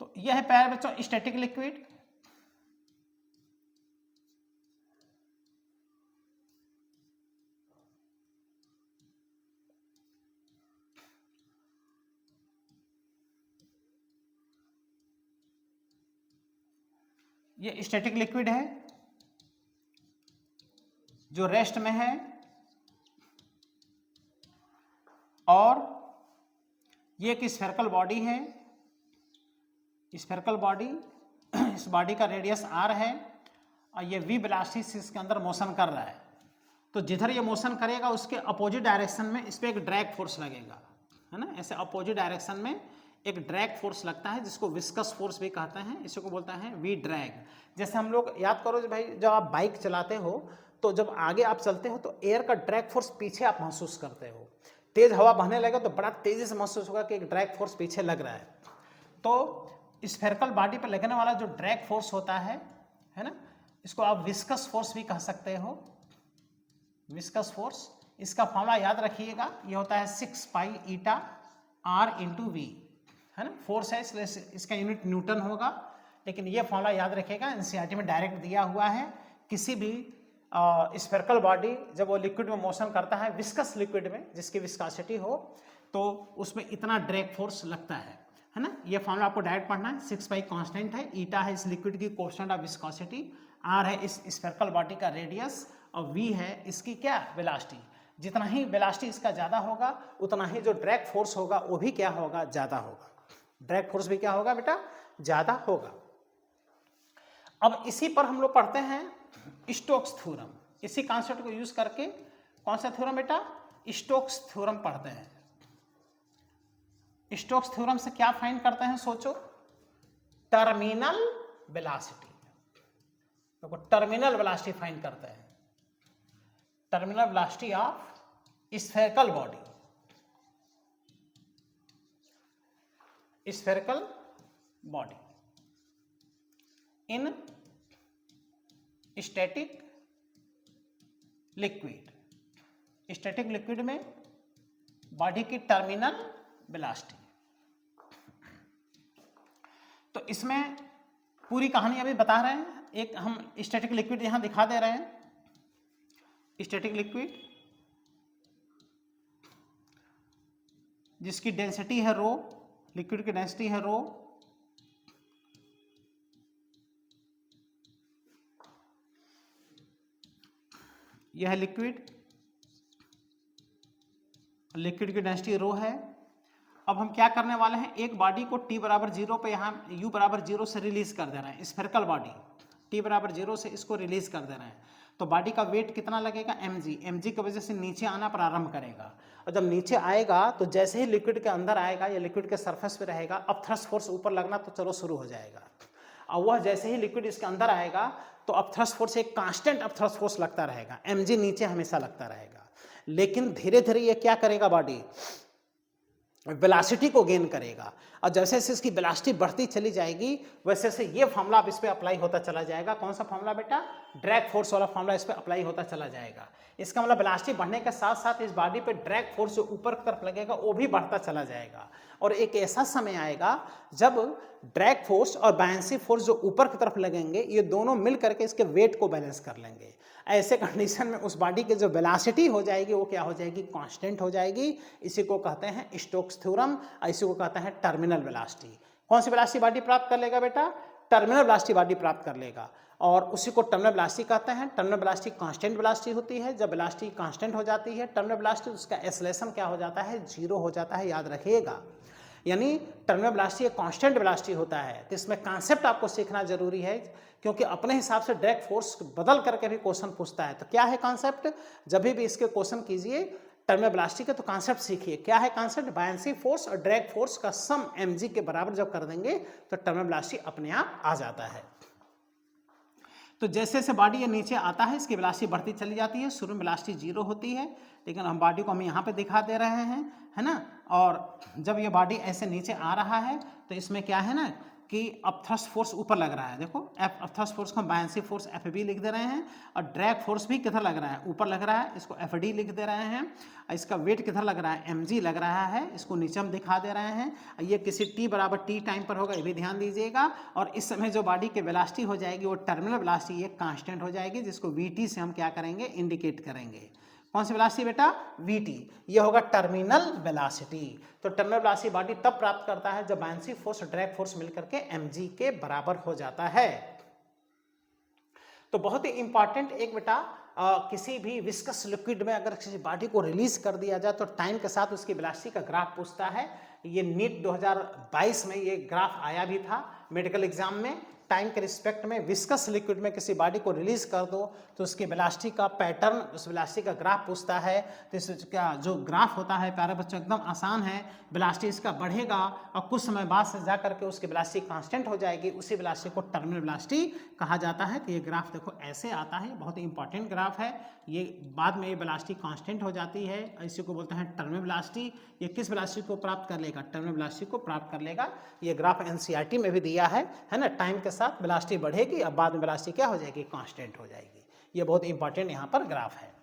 तो यह है प्यारे बच्चों स्टैटिक लिक्विड। ये स्टैटिक लिक्विड है जो रेस्ट में है, और ये एक स्फेरिकल बॉडी है, स्फेरिकल बॉडी, इस बॉडी का रेडियस r है, और ये v वेलोसिटी से इसके अंदर मोशन कर रहा है। तो जिधर ये मोशन करेगा उसके अपोजिट डायरेक्शन में इस पर एक ड्रैग फोर्स लगेगा, है ना, ऐसे अपोजिट डायरेक्शन में एक ड्रैग फोर्स लगता है, जिसको विस्कस फोर्स भी कहते हैं, इसी को बोलता है वी ड्रैग। जैसे हम लोग याद करो भाई, जब आप बाइक चलाते हो तो जब आगे आप चलते हो तो एयर का ड्रैग फोर्स पीछे आप महसूस करते हो, तेज हवा बहने लगे तो बड़ा तेजी से महसूस होगा कि एक ड्रैग फोर्स पीछे लग रहा है। तो स्फेरिकल बॉडी पर लगने वाला जो ड्रैग फोर्स होता है ना, इसको आप विस्कस फोर्स भी कह सकते हो, विस्कस फोर्स। इसका फॉर्मूला याद रखिएगा, ये होता है 6 pi eta r into we, है ना, फोर्स है इसलिए इसका यूनिट न्यूटन होगा, लेकिन ये फॉर्मूला याद रखिएगा, एनसीईआरटी में डायरेक्ट दिया हुआ है। किसी भी स्फेरिकल बॉडी जब वो लिक्विड में मोशन करता है, विस्कस लिक्विड में जिसकी विस्कोसिटी हो, तो उसमें इतना ड्रैग फोर्स लगता है ना। ये फॉर्मूला आपको डायरेक्ट पढ़ना है, 6 पाई कांस्टेंट है, ईटा है इस लिक्विड की कोफिशिएंट ऑफ विस्कोसिटी, r है इस स्फेरिकल बॉडी का रेडियस, और v है इसकी क्या, वेलोसिटी। जितना ही वेलोसिटी इसका ज़्यादा होगा, उतना ही जो ड्रैग फोर्स होगा वो भी क्या होगा, ज़्यादा होगा, ड्रैग फोर्स भी क्या होगा बेटा, ज़्यादा होगा। अब इसी पर हम लोग पढ़ते हैं स्टोक्स थ्योरम, इसी कॉन्सेप्ट को यूज करके कौन सा थ्योरम बेटा, स्टोक्स थ्योरम पढ़ते हैं। स्टोक्स थ्योरम से क्या फाइंड करते हैं, सोचो, टर्मिनल वेलोसिटी। देखो टर्मिनल वेलोसिटी फाइंड करते हैं, terminal velocity of spherical body, spherical body in static liquid, static liquid में बॉडी की टर्मिनल वेलोसिटी। तो इसमें पूरी कहानी अभी बता रहे हैं, एक हम स्टैटिक लिक्विड यहां दिखा दे रहे हैं, स्टैटिक लिक्विड जिसकी डेंसिटी है रो, लिक्विड की डेंसिटी है रो, यह है लिक्विड, लिक्विड की डेंसिटी रो है। अब हम क्या करने वाले हैं, एक बॉडी को t बराबर 0 पे यहाँ u बराबर 0 से रिलीज कर दे रहे हैं, स्फेरिकल बॉडी t बराबर 0 से इसको रिलीज कर दे रहे हैं। तो बॉडी का वेट कितना लगेगा, mg, mg की वजह से नीचे आना प्रारंभ करेगा, और जब नीचे आएगा तो जैसे ही लिक्विड के अंदर आएगा या लिक्विड के सरफेस पे रहेगा, अब थ्रस्ट फोर्स ऊपर लगना तो चलो शुरू हो जाएगा। और वह जैसे ही लिक्विड इसके अंदर आएगा तो अब थ्रस्ट फोर्स एक कांस्टेंट अब थ्रस्ट फोर्स लगता रहेगा, mg नीचे हमेशा लगता रहेगा। लेकिन धीरे धीरे ये क्या करेगा, बॉडी वेलोसिटी को गेन करेगा, और जैसे जैसे इसकी वेलोसिटी बढ़ती चली जाएगी वैसे वैसे ये फॉर्मूला अब इस पे अप्लाई होता चला जाएगा। कौन सा फॉर्मूला बेटा, ड्रैग फोर्स वाला फॉर्मूला इस पे अप्लाई होता चला जाएगा। इसका मतलब वेलोसिटी बढ़ने के साथ साथ इस बॉडी पे ड्रैग फोर्स जो ऊपर की तरफ लगेगा वो भी बढ़ता चला जाएगा, और एक ऐसा समय आएगा जब ड्रैग फोर्स और बायंसी फोर्स जो ऊपर की तरफ लगेंगे ये दोनों मिल करके इसके वेट को बैलेंस कर लेंगे। ऐसे कंडीशन में उस बॉडी की जो वेलोसिटी हो जाएगी वो क्या हो जाएगी, कांस्टेंट हो जाएगी। इसी को कहते हैं स्टोक्स थ्योरम, इसी को कहते हैं टर्मिनल वेलोसिटी। कौन सी वेलोसिटी बॉडी प्राप्त कर लेगा बेटा, टर्मिनल वेलोसिटी बॉडी प्राप्त कर लेगा, और उसी को टर्मिनल वेलोसिटी कहते हैं। टर्मिनल वेलोसिटी कांस्टेंट वेलोसिटी होती है। जब वेलोसिटी कांस्टेंट हो जाती है टर्मिनल वेलोसिटी, उसका एक्सेलरेशन क्या हो जाता है, 0 हो जाता है, याद रखिएगा। यानी टर्मिनल वेलोसिटी एक कांस्टेंट वेलोसिटी होता है। तो इसमें कॉन्सेप्ट आपको सीखना जरूरी है, क्योंकि अपने हिसाब से ड्रैग फोर्स बदल करके भी क्वेश्चन पूछता है। तो क्या है कॉन्सेप्ट, जब भी इसके क्वेश्चन कीजिए टर्मिनल वेलोसिटी के तो कॉन्सेप्ट सीखिए। क्या है कॉन्सेप्ट, बायंसी फोर्स और ड्रैग फोर्स का सम mg के बराबर जब कर देंगे तो टर्मिनल वेलोसिटी अपने आप आ जाता है। तो जैसे जैसे बॉडी ये नीचे आता है इसकी वेलोसिटी बढ़ती चली जाती है। शुरू में वेलोसिटी 0 होती है, लेकिन हम बॉडी को हम यहाँ पे दिखा दे रहे हैं, है ना। और जब ये बॉडी ऐसे नीचे आ रहा है तो इसमें क्या है ना कि अब थ्रस्ट फोर्स ऊपर लग रहा है। देखो अब थ्रस्ट फोर्स को हम बायंसी फोर्स FB लिख दे रहे हैं, और ड्रैग फोर्स भी किधर लग रहा है, ऊपर लग रहा है, इसको FD लिख दे रहे हैं। इसका वेट किधर लग रहा है, mg लग रहा है, इसको नीचे हम दिखा दे रहे हैं। ये किसी t बराबर t टाइम पर होगा, ये भी ध्यान दीजिएगा। और इस समय जो बॉडी की वेलोसिटी हो जाएगी वो टर्मिनल वेलोसिटी एक कांस्टेंट हो जाएगी, जिसको Vt से हम क्या करेंगे, इंडिकेट करेंगे। कौन सी वेलोसिटी बेटा, Vt, ये होगा टर्मिनल वेलोसिटी। तो टर्मिनल वेलोसिटी बॉडी तब प्राप्त करता है जब बायंसी फोर्स और ड्रैग फोर्स मिलकर के mg के बराबर हो जाता है। तो बहुत ही इंपॉर्टेंट एक बेटा, किसी भी विस्कस लिक्विड में अगर किसी बॉडी को रिलीज कर दिया जाए तो टाइम के साथ उसकी वेलोसिटी का ग्राफ पूछता है। ये नीट 2022 में ये ग्राफ आया भी था मेडिकल एग्जाम में। टाइम के रिस्पेक्ट में विस्कस लिक्विड में किसी बॉडी को रिलीज कर दो तो उसकी वेलोसिटी का पैटर्न, उस वेलोसिटी का ग्राफ पूछता है। तो इसका जो ग्राफ होता है प्यारे बच्चों एकदम आसान है, वेलोसिटी इसका बढ़ेगा और कुछ समय बाद से जा करके उसकी वेलोसिटी कांस्टेंट हो जाएगी, उसी वेलोसिटी को टर्मिनल वेलोसिटी कहा जाता है। तो ये ग्राफ देखो ऐसे आता है, बहुत ही इंपॉर्टेंट ग्राफ है ये। बाद में ये वेलोसिटी कांस्टेंट हो जाती है, इसी को बोलते हैं टर्मिनल वेलोसिटी। ये किस वेलोसिटी को प्राप्त कर लेगा, टर्मिनल वेलोसिटी को प्राप्त कर लेगा। ये ग्राफ NCERT में भी दिया है ना। टाइम के साथ वेलोसिटी बढ़ेगी, अब बाद में वेलोसिटी क्या हो जाएगी, कांस्टेंट हो जाएगी। ये बहुत इंपॉर्टेंट यहाँ पर ग्राफ है।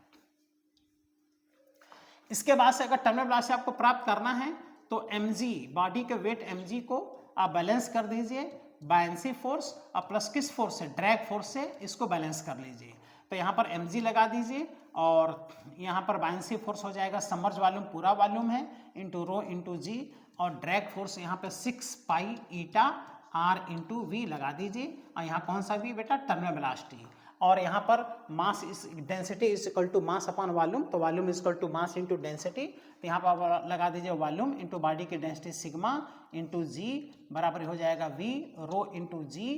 इसके बाद से अगर टर्मिनल वेलोसिटी आपको प्राप्त करना है तो mg, बॉडी के वेट mg को आप बैलेंस कर दीजिए बायंसी फोर्स और प्लस किस फोर्स से, ड्रैग फोर्स से, इसको बैलेंस कर लीजिए। तो यहाँ पर mg लगा दीजिए और यहाँ पर बायंसी फोर्स हो जाएगा सबमर्ज वॉल्यूम, पूरा वॉल्यूम है, इंटू रो इंटू जी, और ड्रैग फोर्स यहाँ पे 6 pi eta r into we लगा दीजिए। और यहाँ कौन सा v बेटा, टर्मिनल वेलोसिटी। और यहाँ पर मास इस density is equal to mass upon volume, तो volume is equal to mass into density. तो यहाँ पर लगा दीजिए वॉल्यूम इंटू बॉडी की डेंसिटी सिग्मा इंटू जी बराबर हो जाएगा v रो इंटू जी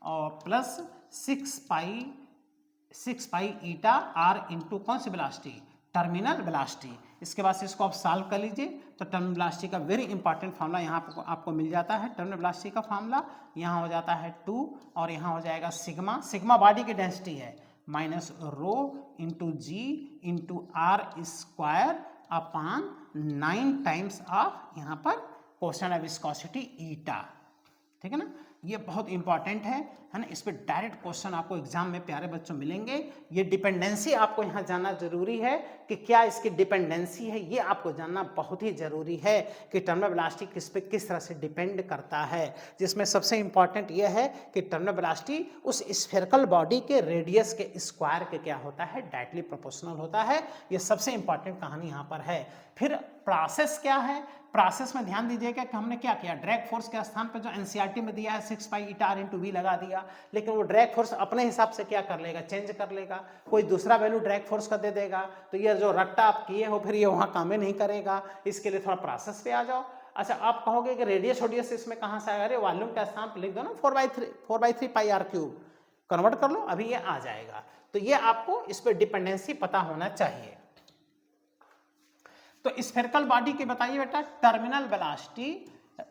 और plus 6 pi eta r into कौन सी वेलोसिटी, टर्मिनल वेलोसिटी। इसके बाद से इसको आप सॉल्व कर लीजिए तो टर्मिनल वेलोसिटी का वेरी इंपॉर्टेंट फार्मूला यहाँ आपको मिल जाता है। टर्मिनल वेलोसिटी का फार्मूला यहाँ हो जाता है 2 और यहाँ हो जाएगा सिग्मा, सिग्मा बॉडी की डेंसिटी है minus rho into g into r square upon 9 times of यहाँ पर क्वेश्चन ऑफ विस्कोसिटी ईटा। ठीक है ना, ये बहुत इंपॉर्टेंट है ना। इस पर डायरेक्ट क्वेश्चन आपको एग्जाम में प्यारे बच्चों मिलेंगे। ये डिपेंडेंसी आपको यहाँ जानना जरूरी है कि क्या इसकी डिपेंडेंसी है, ये आपको जानना बहुत ही जरूरी है कि टर्मिनल वेलोसिटी किस पे किस तरह से डिपेंड करता है। जिसमें सबसे इंपॉर्टेंट ये है कि टर्मिनल वेलोसिटी उस स्फेरिकल बॉडी के रेडियस के स्क्वायर के क्या होता है, डायरेक्टली प्रोपोर्शनल होता है। ये सबसे इंपॉर्टेंट कहानी यहाँ पर है। फिर प्रोसेस क्या है, प्रोसेस में ध्यान दीजिएगा कि हमने क्या किया, ड्रैग फोर्स के स्थान पर जो एनसीईआरटी में दिया है 6 pi eta are into we लगा दिया, लेकिन वो ड्रैग फोर्स अपने हिसाब से क्या कर लेगा, चेंज कर लेगा, कोई दूसरा वैल्यू ड्रैग फोर्स का दे देगा। तो ये जो रट्टा आप किए हो फिर ये वहाँ काम ही नहीं करेगा। इसके लिए थोड़ा प्रोसेस पे आ जाओ। अच्छा, आप कहोगे कि रेडियस ओडियस इसमें कहाँ से आएगा, अरे वॉल्यूम का स्थान पर लिख दो ना 4/3 पाई आर क्यूब, कन्वर्ट कर लो, अभी ये आ जाएगा। तो ये आपको इस पर डिपेंडेंसी पता होना चाहिए। तो स्फेरिकल बॉडी के बताइए बेटा, टर्मिनल वेलोसिटी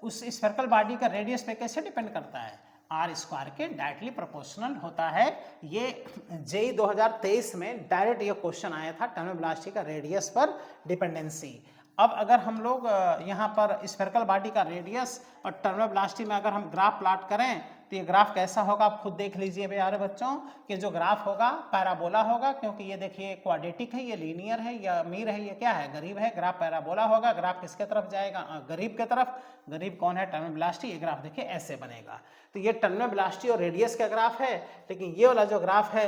उस स्फेरिकल बॉडी का रेडियस पे कैसे डिपेंड करता है, आर स्क्वायर के डायरेक्टली प्रोपोर्शनल होता है। ये जेईई 2023 में डायरेक्ट ये क्वेश्चन आया था, टर्मिनल वेलोसिटी का रेडियस पर डिपेंडेंसी। अब अगर हम लोग यहाँ पर स्फेरिकल बॉडी का रेडियस और टर्मिनल वेलोसिटी में अगर हम ग्राफ प्लॉट करें तो ये ग्राफ कैसा होगा आप खुद देख लीजिए प्यारे बच्चों कि जो ग्राफ होगा पैराबोला होगा, क्योंकि ये देखिए क्वाड्रेटिक है, ये लीनियर है, ये अमीर है, ये क्या है, गरीब है। ग्राफ पैराबोला होगा। ग्राफ किसके तरफ जाएगा, गरीब के तरफ। गरीब कौन है, टर्मिनल वेलोसिटी। ये ग्राफ देखिए ऐसे बनेगा। तो ये टर्मिनल वेलोसिटी और रेडियस का ग्राफ है, लेकिन ये वाला जो ग्राफ है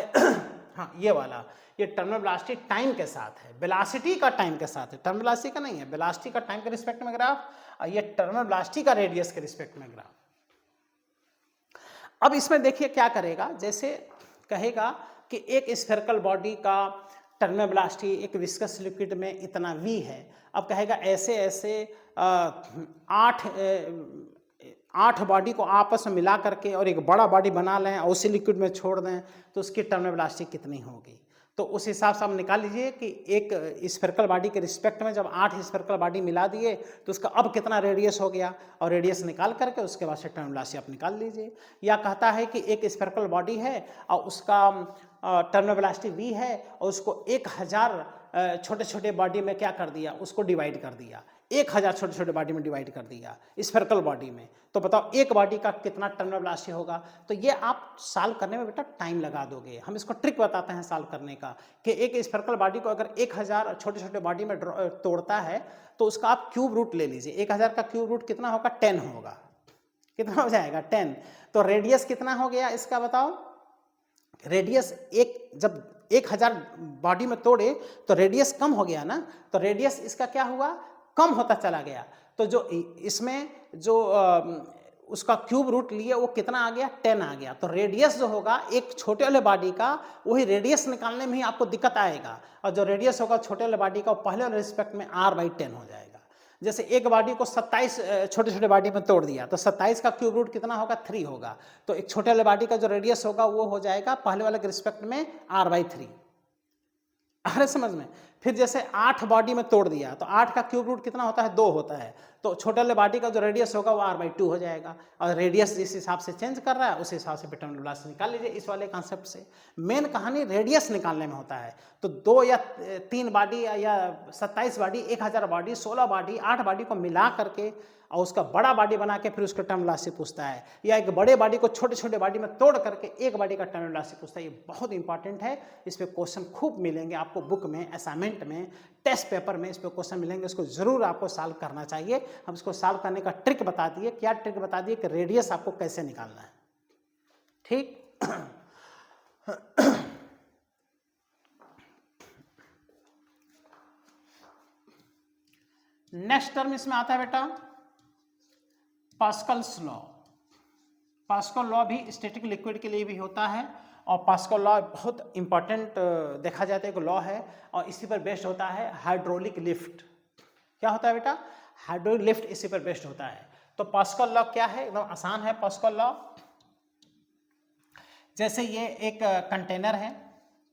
हाँ ये वाला, ये टर्मिनल वेलोसिटी टाइम के साथ है, वेलोसिटी का टाइम के साथ है, टर्मिनल वेलोसिटी का नहीं है, वेलोसिटी का टाइम के रिस्पेक्ट में ग्राफ, और ये टर्मिनल वेलोसिटी का रेडियस के रिस्पेक्ट में ग्राफ। अब इसमें देखिए क्या करेगा, जैसे कहेगा कि एक स्फेरिकल बॉडी का टर्मिनल वेलोसिटी एक विस्कस लिक्विड में इतना v है। अब कहेगा ऐसे ऐसे 8 बॉडी को आपस में मिला करके और एक बड़ा बॉडी बना लें और उसी लिक्विड में छोड़ दें तो उसकी टर्मिनल वेलोसिटी कितनी होगी। तो उस हिसाब से आप निकाल लीजिए कि एक स्फेरिकल बॉडी के रिस्पेक्ट में जब 8 स्फेरिकल बॉडी मिला दिए तो उसका अब कितना रेडियस हो गया, और रेडियस निकाल करके उसके बाद से टर्मिनल वेलोसिटी आप निकाल लीजिए। या कहता है कि एक स्फेरिकल बॉडी है और उसका टर्मिनल वेलोसिटी v है और उसको 1000 छोटे छोटे बॉडी में क्या कर दिया, उसको डिवाइड कर दिया, 1000 छोटे छोटे बॉडी में डिवाइड कर दिया स्फेरिकल बॉडी में। तो बताओ एक बॉडी का कितना टर्मिनल वेलोसिटी होगा। तो ये आप सॉल्व करने में बेटा टाइम लगा दोगे। हम इसको ट्रिक बताते हैं सॉल्व करने का कि एक स्फेरिकल बॉडी को अगर 1000 छोटे छोटे बॉडी में तोड़ता है तो उसका आप क्यूब रूट ले लीजिए। 1000 का क्यूब रूट कितना होगा, 10 होगा। कितना हो जाएगा, 10। तो रेडियस कितना हो गया इसका बताओ। रेडियस जब 1000 बॉडी में तोड़े तो रेडियस कम हो गया ना, तो रेडियस इसका क्या हुआ, कम होता चला गया। तो जो इसमें जो उसका क्यूब रूट लिए वो कितना आ गया, 10 आ गया। तो रेडियस जो होगा एक छोटे वाले बॉडी का, वही रेडियस निकालने में ही आपको दिक्कत आएगा, और जो रेडियस होगा छोटे वाले बॉडी का पहले वाले रिस्पेक्ट में r/10 हो जाएगा। जैसे एक बॉडी को 27 छोटे छोटे बॉडी में तोड़ दिया तो 27 का क्यूब रूट कितना होगा, 3 होगा। तो एक छोटे वाले बॉडी का जो रेडियस होगा वो हो जाएगा पहले वाले के रिस्पेक्ट में r/3। अरे समझ में। फिर जैसे 8 बॉडी में तोड़ दिया तो 8 का क्यूब रूट कितना होता है, 2 होता है। तो छोटे वाले बॉडी का जो रेडियस होगा वो r/2 हो जाएगा, और रेडियस जिस हिसाब से चेंज कर रहा है उस हिसाब से टर्मिनल वेलोसिटी निकाल लीजिए। इस वाले कॉन्सेप्ट से मेन कहानी रेडियस निकालने में होता है। तो 2 या 3 बॉडी या 27 बॉडी, 1000 बॉडी, 16 बॉडी, 8 बॉडी को मिला करके और उसका बड़ा बॉडी बना के फिर उसका टर्मिनल वेलोसिटी पूछता है, या एक बड़े बॉडी को छोटे छोटे बॉडी में तोड़ करके एक बॉडी का टर्मिनल वेलोसिटी पूछता है। ये बहुत इंपॉर्टेंट है। इस पे क्वेश्चन खूब मिलेंगे आपको, बुक में, असाइनमेंट में, टेस्ट पेपर में इस पे क्वेश्चन मिलेंगे। इसको जरूर आपको सॉल्व करना चाहिए। हम इसको सॉल्व करने का ट्रिक बता दिए। क्या ट्रिक बता दिए कि रेडियस आपको कैसे निकालना है। ठीक। नेक्स्ट टर्म इसमें आता है बेटा पास्कल्स लॉ। पास्कल लॉ भी स्टैटिक लिक्विड के लिए भी होता है, और पास्कल लॉ बहुत इंपॉर्टेंट देखा जाता है एक लॉ है, और इसी पर बेस्ड होता है हाइड्रोलिक लिफ्ट। क्या होता है बेटा, हाइड्रोलिक लिफ्ट इसी पर बेस्ड होता है। तो पास्कल लॉ क्या है, एकदम आसान है। पास्कल लॉ जैसे ये एक कंटेनर है,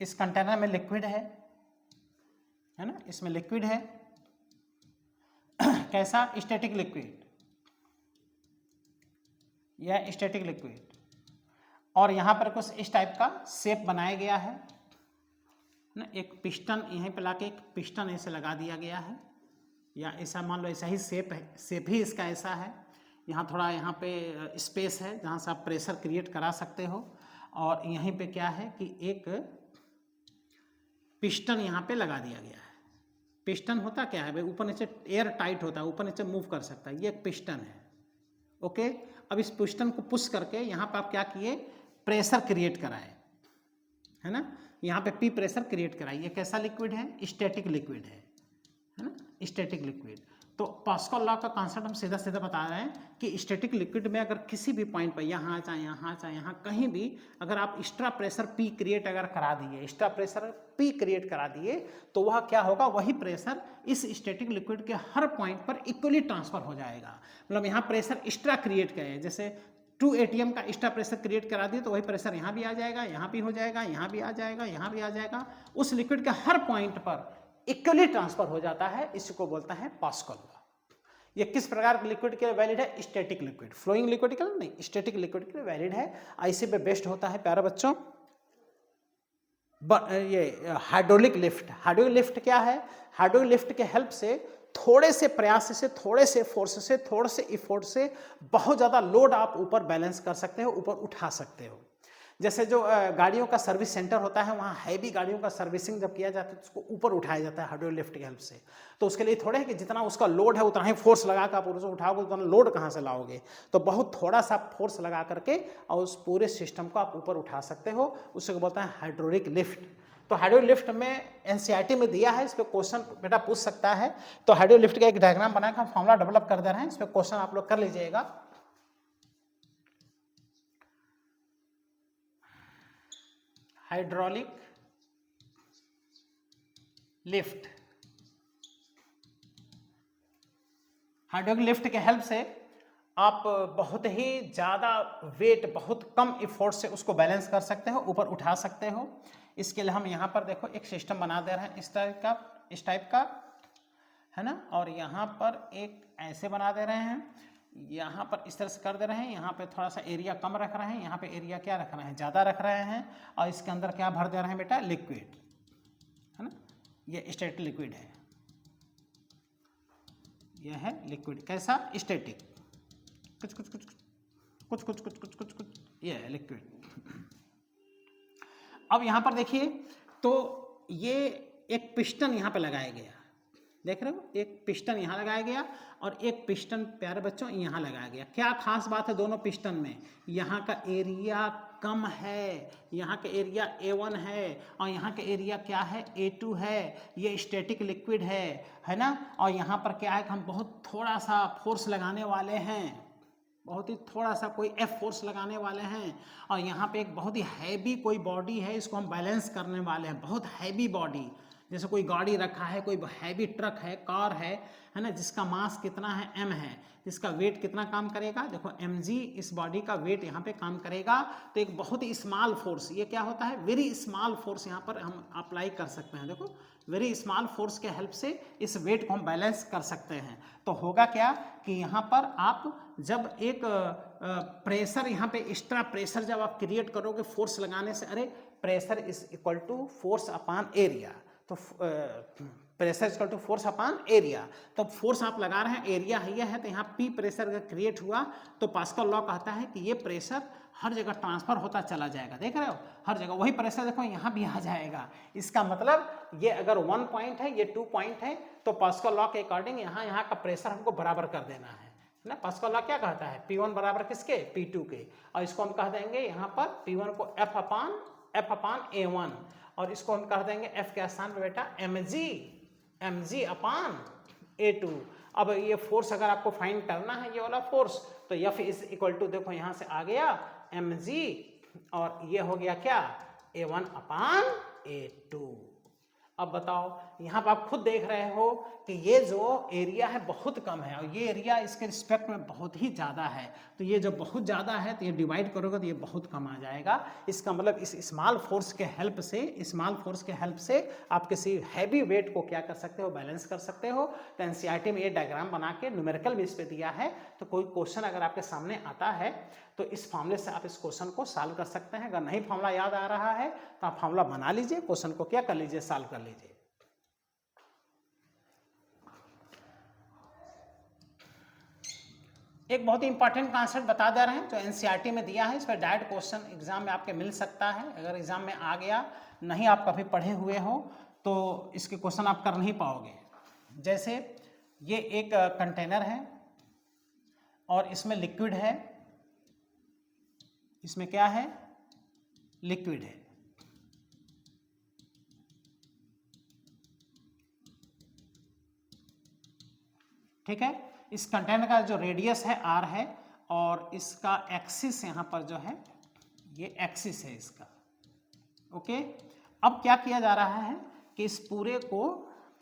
इस कंटेनर में लिक्विड है ना, इसमें लिक्विड है, कैसा? स्टैटिक लिक्विड, यह स्टैटिक लिक्विड, और यहाँ पर कुछ इस टाइप का शेप बनाया गया है ना, एक पिस्टन यहीं पे लाके एक पिस्टन ऐसे लगा दिया गया है, या ऐसा मान लो ऐसा ही शेप है, शेप ही इसका ऐसा है। यहाँ थोड़ा यहाँ पे स्पेस है जहाँ से आप प्रेशर क्रिएट करा सकते हो, और यहीं पे क्या है कि एक पिस्टन यहाँ पे लगा दिया गया है। पिस्टन होता क्या है भाई? ऊपर नीचे एयर टाइट होता है, ऊपर नीचे मूव कर सकता है, ये एक पिस्टन है। ओके, अब इस पिस्टन को पुश करके यहाँ पे आप क्या किए? प्रेशर क्रिएट कराए, है ना, यहाँ पे पी प्रेशर क्रिएट कराए। ये कैसा लिक्विड है? स्टैटिक लिक्विड है ना, स्टैटिक लिक्विड। तो पास्कल लॉ का कॉन्सेप्ट हम सीधा सीधा बता रहे हैं कि स्टैटिक लिक्विड में अगर किसी भी पॉइंट पर यहाँ चाहे यहाँ कहीं भी अगर आप एक्स्ट्रा प्रेशर पी क्रिएट अगर करा दिए, एक्स्ट्रा प्रेशर पी क्रिएट करा दिए, तो वह क्या होगा? वही प्रेशर इस स्टैटिक लिक्विड के हर पॉइंट पर इक्वली ट्रांसफर हो जाएगा। मतलब यहाँ प्रेशर एक्स्ट्रा क्रिएट करे, जैसे 2 ATM का एक्स्ट्रा प्रेशर क्रिएट करा दिए तो वही प्रेशर यहाँ भी आ जाएगा, यहाँ भी हो जाएगा, यहाँ भी आ जाएगा, यहाँ भी आ जाएगा, उस लिक्विड के हर पॉइंट पर इक्वली ट्रांसफर हो जाता है। इसको बोलता है पास्कल लॉ। ये किस प्रकार के लिक्विड के लिए वैलिड है? स्टैटिक लिक्विड, फ्लोइंग लिक्विड के लिए नहीं, स्टैटिक लिक्विड के लिए वैलिड है। IC पे बेस्ड होता है प्यारे बच्चों। ये हाइड्रोलिक लिफ्ट, हाइड्रोलिक लिफ्ट क्या है? हाइड्रोलिक लिफ्ट के हेल्प से थोड़े से प्रयास से, थोड़े से फोर्स से, थोड़े से इफोर्ट से बहुत ज़्यादा लोड आप ऊपर बैलेंस कर सकते हो, ऊपर उठा सकते हो। जैसे जो गाड़ियों का सर्विस सेंटर होता है, वहाँ हैवी गाड़ियों का सर्विसिंग जब किया जाता है तो उसको ऊपर उठाया जाता है हाइड्रोलिक लिफ्ट की हेल्प से। तो उसके लिए थोड़े है कि जितना उसका लोड है उतना ही फोर्स लगा कर आप उसको उठाओगे, उतना लोड कहाँ से लाओगे? तो बहुत थोड़ा सा फोर्स लगा करके और उस पूरे सिस्टम को आप ऊपर उठा सकते हो, उसको बोलते हैं हाइड्रोलिक लिफ्ट। तो हाइड्रोलिक लिफ्ट में NCERT में दिया है, इस पर क्वेश्चन बेटा पूछ सकता है। तो हाइड्रोलिक लिफ्ट का एक डायग्राम बनाकर हम फॉर्मूला डेवलप कर दे रहे हैं, इस पर क्वेश्चन आप लोग कर लीजिएगा। हाइड्रोलिक लिफ्ट, हाइड्रोलिक लिफ्ट के हेल्प से आप बहुत ही ज़्यादा वेट बहुत कम इफोर्ट से उसको बैलेंस कर सकते हो, ऊपर उठा सकते हो। इसके लिए हम यहाँ पर देखो एक सिस्टम बना दे रहे हैं इस टाइप का है ना, और यहाँ पर एक ऐसे बना दे रहे हैं, यहाँ पर इस तरह से कर दे रहे हैं, यहाँ पे थोड़ा सा एरिया कम रख रहे हैं, यहाँ पे एरिया क्या रख रहे हैं? ज़्यादा रख रहे हैं, और इसके अंदर क्या भर दे रहे हैं बेटा? लिक्विड, है ना, ये स्टैटिक लिक्विड है, यह है लिक्विड। कैसा? स्टैटिक, कुछ कुछ कुछ कुछ कुछ कुछ कुछ कुछ कुछ ये है लिक्विड। अब यहाँ पर देखिए, तो ये एक पिस्टन यहाँ पे लगाया गया, देख रहे हो, एक पिस्टन यहाँ लगाया गया और एक पिस्टन प्यारे बच्चों यहाँ लगाया गया। क्या खास बात है दोनों पिस्टन में? यहाँ का एरिया कम है, यहाँ का एरिया A1 है, और यहाँ का एरिया क्या है? A2 है। ये स्टैटिक लिक्विड है ना, और यहाँ पर क्या है कि हम बहुत थोड़ा सा फोर्स लगाने वाले हैं, बहुत ही थोड़ा सा कोई F फोर्स लगाने वाले हैं, और यहाँ पे एक बहुत ही हैवी कोई बॉडी है, इसको हम बैलेंस करने वाले हैं, बहुत हैवी बॉडी। जैसे कोई गाड़ी रखा है, कोई हैवी ट्रक है, कार है ना, जिसका मास कितना है? M है, जिसका वेट कितना काम करेगा? देखो mg, इस बॉडी का वेट यहाँ पे काम करेगा। तो एक बहुत ही स्मॉल फोर्स, ये क्या होता है? वेरी स्मॉल फोर्स यहाँ पर हम अप्लाई कर सकते हैं। देखो वेरी स्मॉल फोर्स के हेल्प से इस वेट को हम बैलेंस कर सकते हैं। तो होगा क्या कि यहाँ पर आप जब एक प्रेशर यहाँ पे एक्स्ट्रा प्रेशर जब आप क्रिएट करोगे फोर्स लगाने से, अरे pressure is equal to force upon area, तो pressure is equal to force upon area. तो फोर्स आप लगा रहे हैं, एरिया है, तो यहाँ पी प्रेशर अगर क्रिएट हुआ तो पास्कल लॉ कहता है कि ये प्रेशर हर जगह ट्रांसफर होता चला जाएगा। देख रहे हो, हर जगह वही प्रेशर देखो यहाँ भी आ जाएगा। इसका मतलब ये अगर 1 पॉइंट है, ये 2 पॉइंट है, तो पास्कल लॉ के अकॉर्डिंग यहाँ का प्रेशर हमको बराबर कर देना है ना। पास्कल लॉ क्या कहता है? P1 बराबर किसके? P2 के, और इसको हम कह देंगे यहाँ पर P1 को F अपान A1, और इसको हम कह देंगे F के स्थान पे बेटा mg अपान A2। अब ये फोर्स अगर आपको फाइंड करना है, ये वाला फोर्स, तो F इज इक्वल टू, देखो यहाँ से आ गया mg, और ये हो गया क्या? A1 अपान A2। अब बताओ, यहाँ पर आप खुद देख रहे हो कि ये जो एरिया है बहुत कम है और ये एरिया इसके रिस्पेक्ट में बहुत ही ज़्यादा है। तो ये जो बहुत ज़्यादा है तो ये डिवाइड करोगे तो ये बहुत कम आ जाएगा। इसका मतलब इस स्मॉल फोर्स के हेल्प से आप किसी हैवी वेट को क्या कर सकते हो, बैलेंस कर सकते हो। तो एनसीईआरटी में ये डायग्राम बना के न्यूमेरिकल बेस पे दिया है। तो कोई क्वेश्चन अगर आपके सामने आता है तो इस फॉर्मूले से आप इस क्वेश्चन को सॉल्व कर सकते हैं। अगर नहीं फॉर्मूला याद आ रहा है तो आप फॉर्मूला बना लीजिए, क्वेश्चन को क्या कर लीजिए, सॉल्व कर लीजिए। एक बहुत ही इंपॉर्टेंट कॉन्सेप्ट बता दे रहे हैं जो एनसीईआरटी में दिया है। इस पर डायरेक्ट क्वेश्चन एग्जाम में आपके मिल सकता है। अगर एग्जाम में आ गया, नहीं आप कभी पढ़े हुए हो तो इसके क्वेश्चन आप कर नहीं पाओगे। जैसे ये एक कंटेनर है और इसमें लिक्विड है, इसमें क्या है, लिक्विड है। ठीक है, इस कंटेनर का जो रेडियस है r है और इसका एक्सिस यहाँ पर जो है ये एक्सिस है इसका। ओके, अब क्या किया जा रहा है कि इस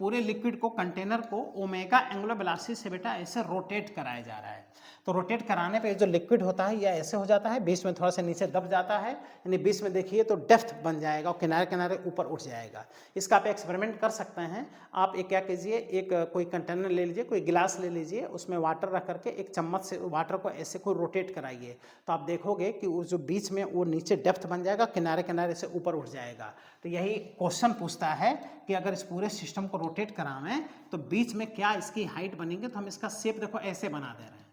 पूरे लिक्विड को, कंटेनर को ओमेगा एंगुलर वेलोसिटी से बेटा ऐसे रोटेट कराया जा रहा है। तो रोटेट कराने पे जो लिक्विड होता है या ऐसे हो जाता है, बीच में थोड़ा सा नीचे दब जाता है, यानी बीच में देखिए तो डेप्थ बन जाएगा और किनारे किनारे ऊपर उठ जाएगा। इसका आप एक्सपेरिमेंट कर सकते हैं। आप एक क्या कीजिए, एक कोई कंटेनर ले लीजिए, कोई गिलास ले लीजिए, उसमें वाटर रख करके एक चम्मच से वाटर को ऐसे कोई रोटेट कराइए तो आप देखोगे कि वो जो बीच में वो नीचे डेप्थ बन जाएगा, किनारे किनारे से ऊपर उठ जाएगा। तो यही क्वेश्चन पूछता है कि अगर इस पूरे सिस्टम को रोटेट करावें तो बीच में क्या इसकी हाइट बनेगी। तो हम इसका शेप देखो ऐसे बना दे रहे हैं,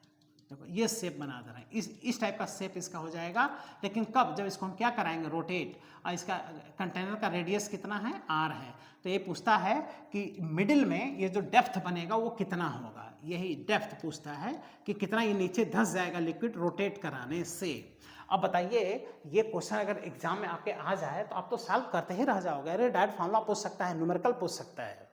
देखो ये शेप बना दे रहे हैं, इस टाइप का शेप इसका हो जाएगा। लेकिन कब, जब इसको हम क्या कराएंगे, रोटेट। और इसका कंटेनर का रेडियस कितना है, r है। तो ये पूछता है कि मिडिल में ये जो डेप्थ बनेगा वो कितना होगा, यही डेप्थ पूछता है कि कितना ये नीचे धंस जाएगा लिक्विड रोटेट कराने से। अब बताइए, ये क्वेश्चन अगर एग्जाम में आपके आ जाए तो आप तो सॉल्व करते ही रह जाओगे। अरे डायरेक्ट फॉर्मूला पूछ सकता है, न्यूमेरिकल पूछ सकता है,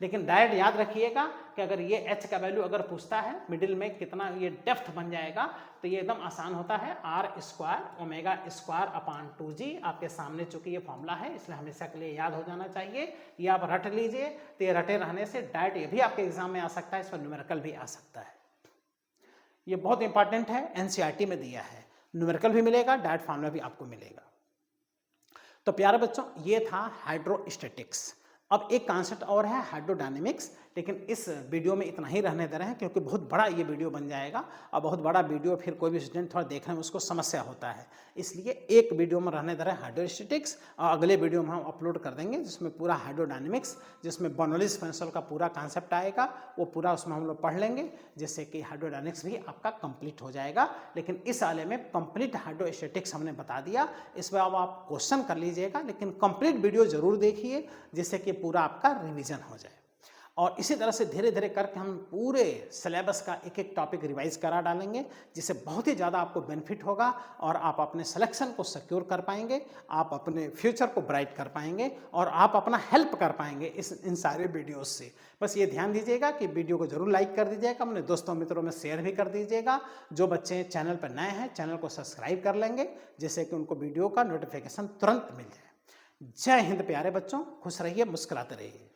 लेकिन डायरेक्ट याद रखिएगा कि अगर ये h का वैल्यू अगर पूछता है मिडिल में कितना ये डेप्थ बन जाएगा तो ये एकदम आसान होता है, r² omega square upon 2g। आपके सामने चूंकि ये फॉर्मूला है इसलिए हमेशा के लिए याद हो जाना चाहिए। ये आप रट लीजिए, तो ये रटे रहने से डायरेक्ट ये भी आपके एग्जाम में आ सकता है, इस पर न्यूमेरिकल भी आ सकता है। ये बहुत इंपॉर्टेंट है, एनसीईआरटी में दिया है, न्यूमेरिकल भी मिलेगा, डायरेक्ट फॉर्मूला भी आपको मिलेगा। तो प्यारे बच्चों, ये था हाइड्रोस्टैटिक्स। अब एक कॉन्सेप्ट और है हाइड्रोडायनेमिक्स, लेकिन इस वीडियो में इतना ही रहने दे रहे हैं क्योंकि बहुत बड़ा ये वीडियो बन जाएगा और बहुत बड़ा वीडियो फिर कोई भी स्टूडेंट थोड़ा देखने में उसको समस्या होता है, इसलिए एक वीडियो में रहने दे रहे हैं हाइड्रोस्टैटिक्स। और अगले वीडियो में हम अपलोड कर देंगे जिसमें पूरा हाइड्रोडायनेमिक्स, जिसमें बर्नौलीज प्रिंसिपल का पूरा कॉन्सेप्ट आएगा, वो पूरा उसमें हम लोग पढ़ लेंगे, जिससे कि हाइड्रोडायनेमिक्स भी आपका कंप्लीट हो जाएगा। लेकिन इस वाले में कंप्लीट हाइड्रोस्टैटिक्स हमने बता दिया, इसमें अब आप क्वेश्चन कर लीजिएगा, लेकिन कंप्लीट वीडियो जरूर देखिए जिससे कि पूरा आपका रिवीजन हो जाए। और इसी तरह से धीरे धीरे करके हम पूरे सिलेबस का एक एक टॉपिक रिवाइज करा डालेंगे, जिससे बहुत ही ज़्यादा आपको बेनिफिट होगा और आप अपने सिलेक्शन को सिक्योर कर पाएंगे, आप अपने फ्यूचर को ब्राइट कर पाएंगे और आप अपना हेल्प कर पाएंगे इन सारे वीडियोस से। बस ये ध्यान दीजिएगा कि वीडियो को जरूर लाइक कर दीजिएगा, अपने दोस्तों मित्रों में शेयर भी कर दीजिएगा। जो बच्चे चैनल पर नए हैं चैनल को सब्सक्राइब कर लेंगे, जिससे कि उनको वीडियो का नोटिफिकेशन तुरंत मिल जाए। जय हिंद प्यारे बच्चों, खुश रहिए, मुस्कुराते रहिए।